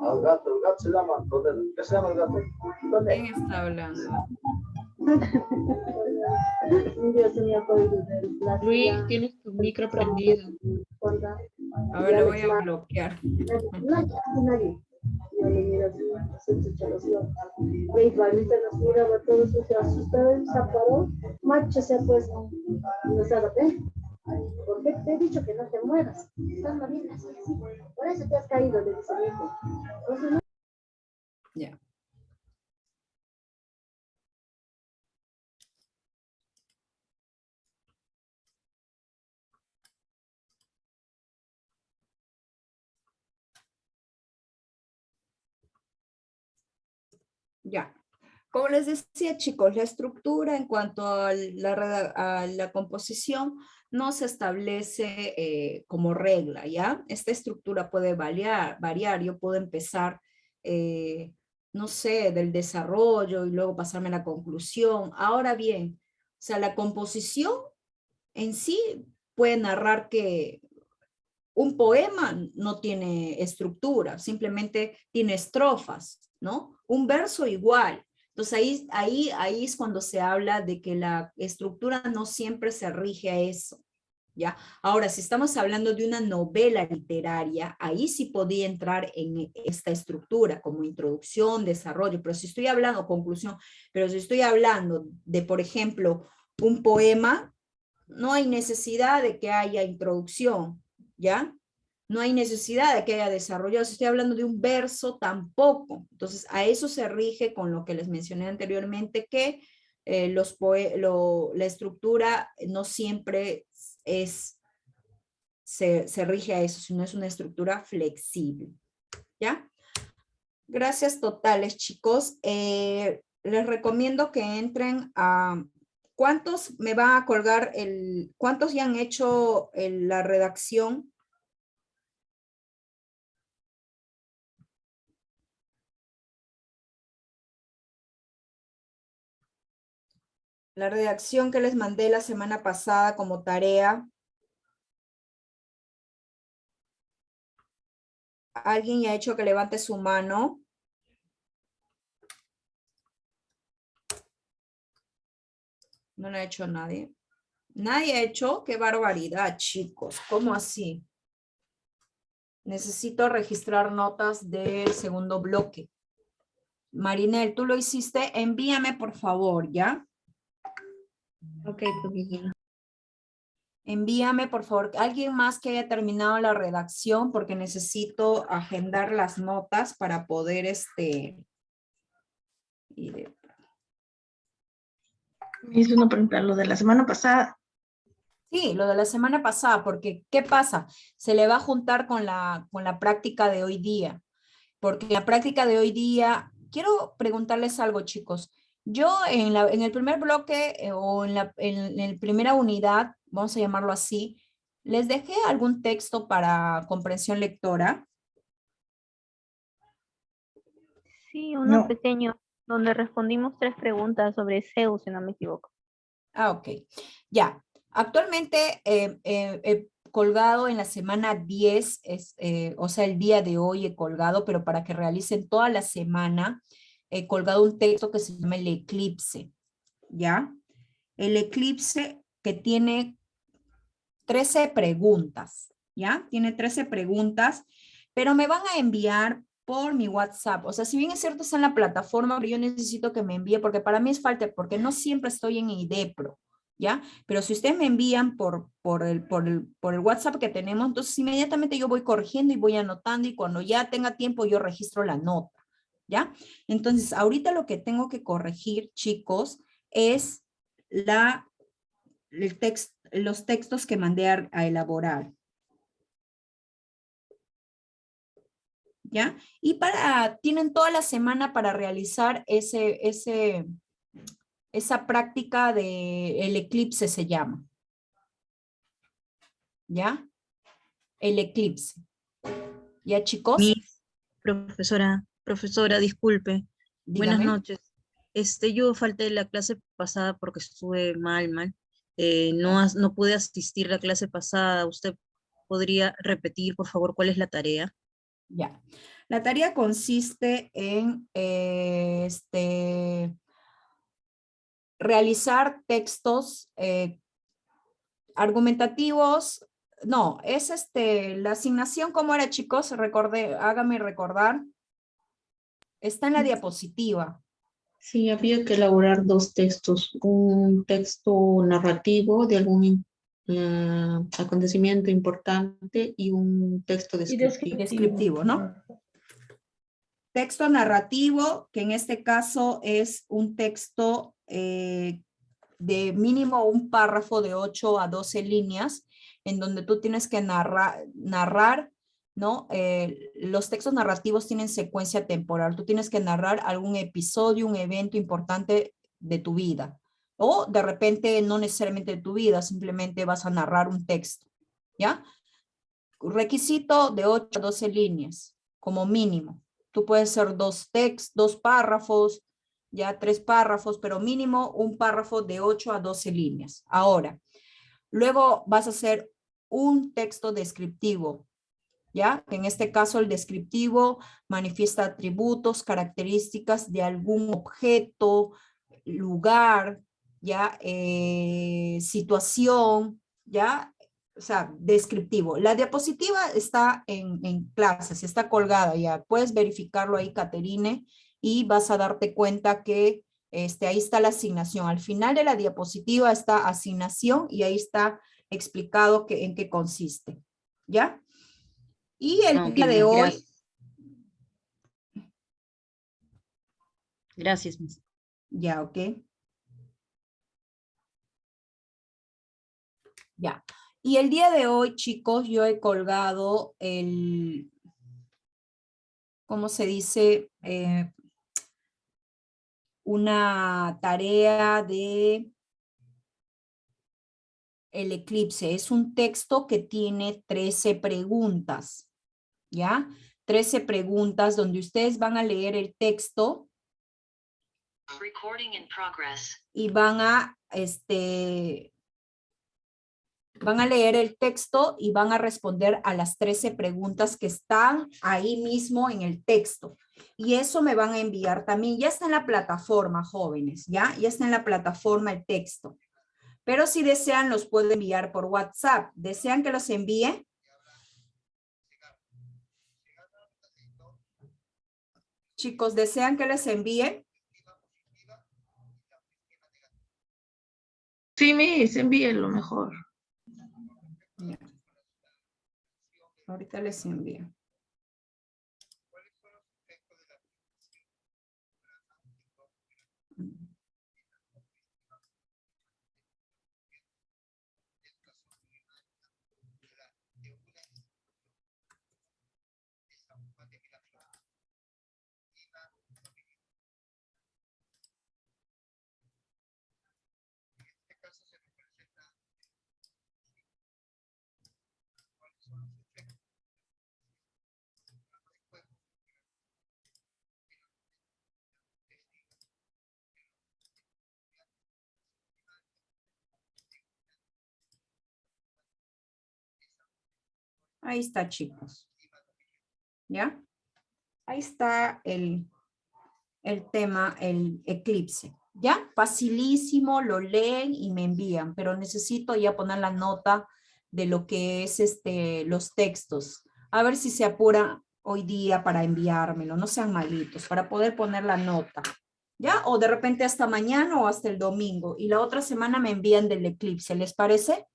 Al gato se llama. ¿Qué se llama el gato? ¿Quién está hablando? Dios mío, Luis, tienes tu micro prendido. A ver, lo voy a bloquear. Nadie. Yo le miro así, se los dio. Ve, Juanita nos miraba todos, se asustó, se paró, macho se ha puesto. No sabe, ¿eh? ¿Por qué te he dicho que no te muevas? Estás moviendo así, así. Por eso te has caído, le dice mi hijo. Entonces, no. Ya. Ya. Como les decía, chicos, la estructura en cuanto a la composición no se establece como regla, ¿ya? Esta estructura puede variar. Yo puedo empezar, no sé, del desarrollo y luego pasarme a la conclusión. Ahora bien, o sea, la composición en sí puede narrar que un poema no tiene estructura, simplemente tiene estrofas, ¿no? Un verso igual. Entonces ahí es cuando se habla de que la estructura no siempre se rige a eso, ¿ya? Ahora, si estamos hablando de una novela literaria, ahí sí podía entrar en esta estructura como introducción, desarrollo, pero si estoy hablando, conclusión, pero si estoy hablando de, por ejemplo, un poema, no hay necesidad de que haya introducción, ¿ya? No hay necesidad de que haya desarrollado. Si estoy hablando de un verso, tampoco. Entonces, a eso se rige con lo que les mencioné anteriormente, que la estructura no siempre se rige a eso, sino es una estructura flexible, ¿ya? Gracias totales, chicos. Les recomiendo que entren a... ¿Cuántos me va a colgar cuántos ya han hecho la redacción? La redacción que les mandé la semana pasada como tarea. ¿Alguien ya ha hecho que levante su mano? No lo ha hecho nadie. Nadie ha hecho. ¡Qué barbaridad, chicos! ¿Cómo así? Necesito registrar notas del segundo bloque. Marinel, ¿tú lo hiciste? Envíame, por favor, ¿ya? Ok, profesora. Envíame, por favor, alguien más que haya terminado la redacción, porque necesito agendar las notas para poder, Me hizo una pregunta, lo de la semana pasada. Sí, lo de la semana pasada, porque ¿qué pasa? Se le va a juntar con la práctica de hoy día, porque la práctica de hoy día, quiero preguntarles algo, chicos. Yo en el primer bloque o en la primera unidad, vamos a llamarlo así, les dejé algún texto para comprensión lectora. Sí, uno No. pequeño, donde respondimos 3 preguntas sobre Zeus, si no me equivoco. Ah, ok. Ya. Actualmente, colgado en la semana 10, o sea, el día de hoy he colgado, pero para que realicen toda la semana, he colgado un texto que se llama El Eclipse, ¿ya? El Eclipse que tiene 13 preguntas, ¿ya? Tiene 13 preguntas, pero me van a enviar por mi WhatsApp. O sea, si bien es cierto está en la plataforma, pero yo necesito que me envíe, porque para mí es falta, porque no siempre estoy en IDEPRO, ¿ya? Pero si ustedes me envían por el WhatsApp que tenemos, entonces inmediatamente yo voy corrigiendo y voy anotando, y cuando ya tenga tiempo yo registro la nota, ¿ya? Entonces, ahorita lo que tengo que corregir, chicos, es los textos que mandé a elaborar, ¿ya? Y tienen toda la semana para realizar esa práctica el eclipse se llama, ¿ya? El eclipse. ¿Ya, chicos? Mi profesora, disculpe. Buenas Dígame. noches. Yo falté la clase pasada porque estuve mal. No pude asistir la clase pasada. ¿Usted podría repetir, por favor, cuál es la tarea? Ya. La tarea consiste en realizar textos argumentativos. No, es la asignación, ¿cómo era, chicos? Hágame recordar. Está en la diapositiva. Sí, había que elaborar dos textos, un texto narrativo de algún acontecimiento importante y un texto descriptivo. Descriptivo, ¿no? Texto narrativo, que en este caso es un texto de mínimo un párrafo de 8 a 12 líneas, en donde tú tienes que narrar, ¿no? Los textos narrativos tienen secuencia temporal. Tú tienes que narrar algún episodio, un evento importante de tu vida. O de repente no necesariamente de tu vida, simplemente vas a narrar un texto, ¿ya? Requisito de 8 a 12 líneas, como mínimo. Tú puedes hacer dos párrafos, ya 3 párrafos, pero mínimo un párrafo de 8 a 12 líneas. Ahora, luego vas a hacer un texto descriptivo, ¿ya? En este caso el descriptivo manifiesta atributos, características de algún objeto, lugar, ¿ya? Situación, ¿ya? O sea, descriptivo. La diapositiva está en clases, está colgada ya. Puedes verificarlo ahí, Caterine, y vas a darte cuenta que ahí está la asignación. Al final de la diapositiva está asignación y ahí está explicado en qué consiste. ¿Ya? Y Ah, el ok, día de Miss, hoy, Gracias, Miss. ya, ok, ya. Y el día de hoy, chicos, yo he colgado ¿cómo se dice? Una tarea de el eclipse. Es un texto que tiene 13 preguntas, ¿ya? 13 preguntas donde ustedes van a leer el texto y van a leer el texto y van a responder a las 13 preguntas que están ahí mismo en el texto. Y eso me van a enviar también. Ya está en la plataforma, jóvenes, ¿ya? Ya está en la plataforma el texto. Pero si desean, los puedo enviar por WhatsApp. ¿Desean que los envíe? Chicos, ¿desean que les envíe? Sí, Miss, envíenlo mejor. Ya. Ahorita les envío. Ahí está, chicos. ¿Ya? Ahí está el tema, el eclipse. ¿Ya? Facilísimo, lo leen y me envían, pero necesito ya poner la nota de lo que es los textos. A ver si se apura hoy día para enviármelo, no sean malitos, para poder poner la nota. ¿Ya? O de repente hasta mañana o hasta el domingo. Y la otra semana me envían del eclipse, ¿les parece?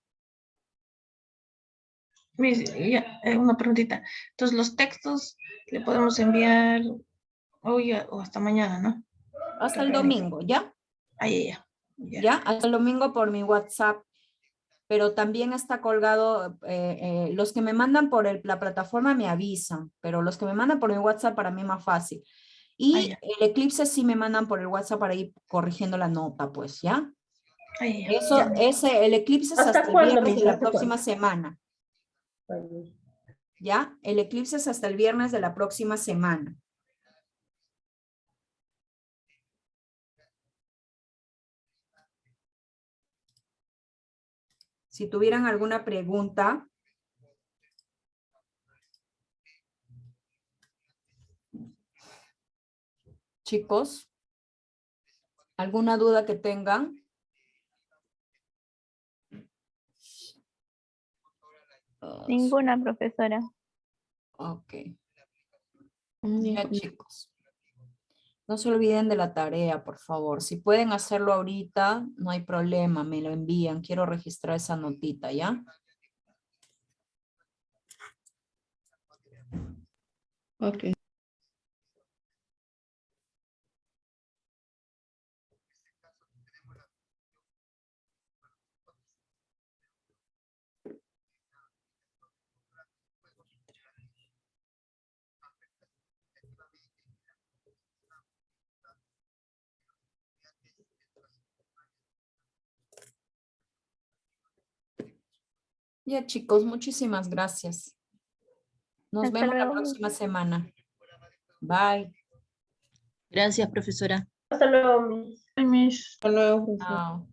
Una preguntita. Entonces, los textos le podemos enviar hoy o hasta mañana, ¿no? Hasta el domingo, ¿ya? Ya. Hasta el domingo por mi WhatsApp. Pero también está colgado, los que me mandan por la plataforma me avisan, pero los que me mandan por mi WhatsApp para mí es más fácil. Y Ya. el eclipse sí me mandan por el WhatsApp para ir corrigiendo la nota, pues, ¿ya? Ya. El eclipse es ¿Hasta hasta el cuándo, viernes de Miss? la ¿Hasta próxima cuándo? semana, ¿ya? El eclipse es hasta el viernes de la próxima semana. Si tuvieran alguna pregunta. Chicos, ¿alguna duda que tengan? Ninguna, profesora. Ok. Ya, chicos. No se olviden de la tarea, por favor. Si pueden hacerlo ahorita, no hay problema, me lo envían. Quiero registrar esa notita, ¿ya? Ok. Ya, chicos, muchísimas gracias. Nos Hasta vemos la luego. próxima semana. Bye. Gracias, profesora. Hasta luego, Miss. Hasta luego, profesor. Chao.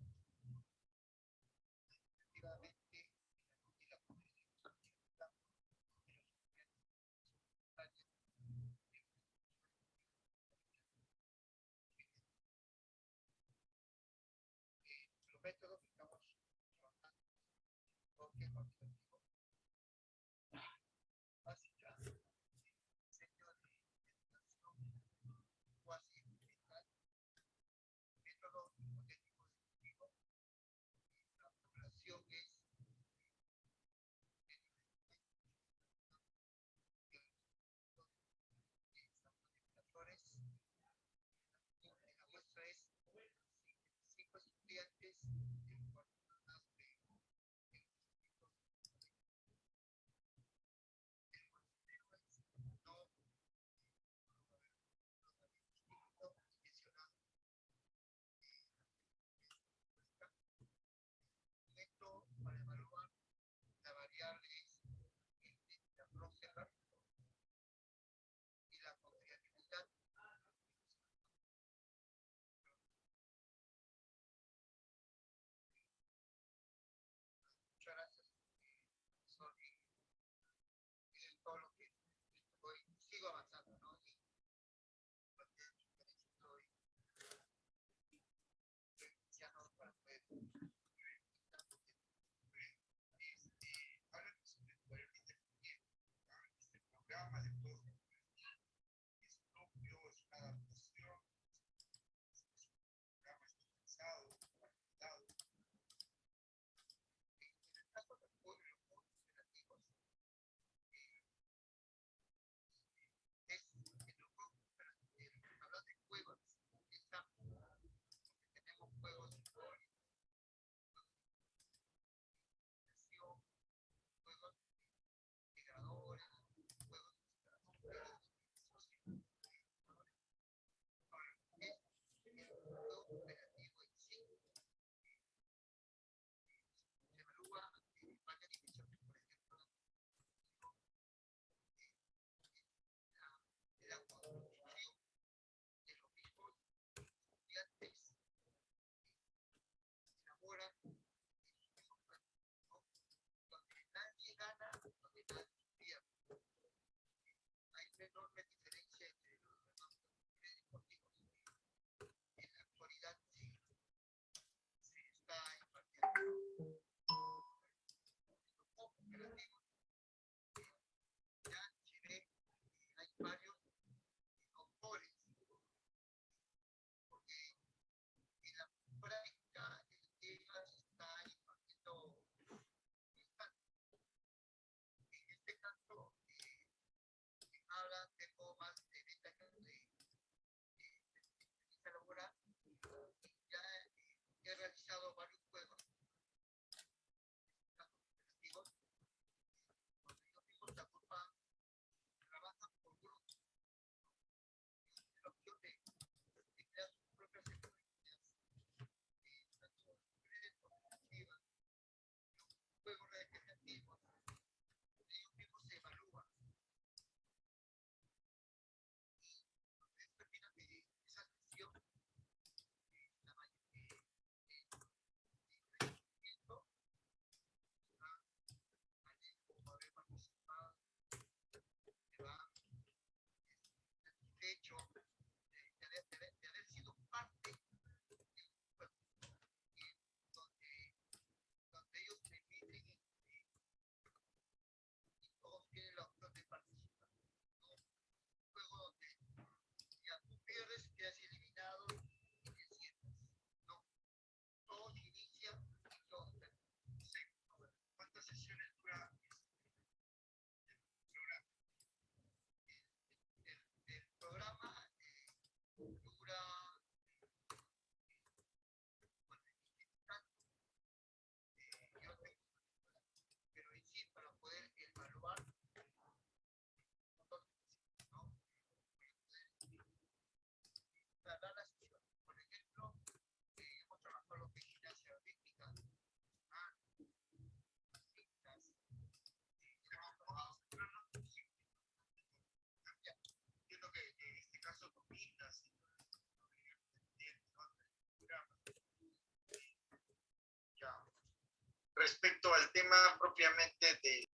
respecto al tema propiamente de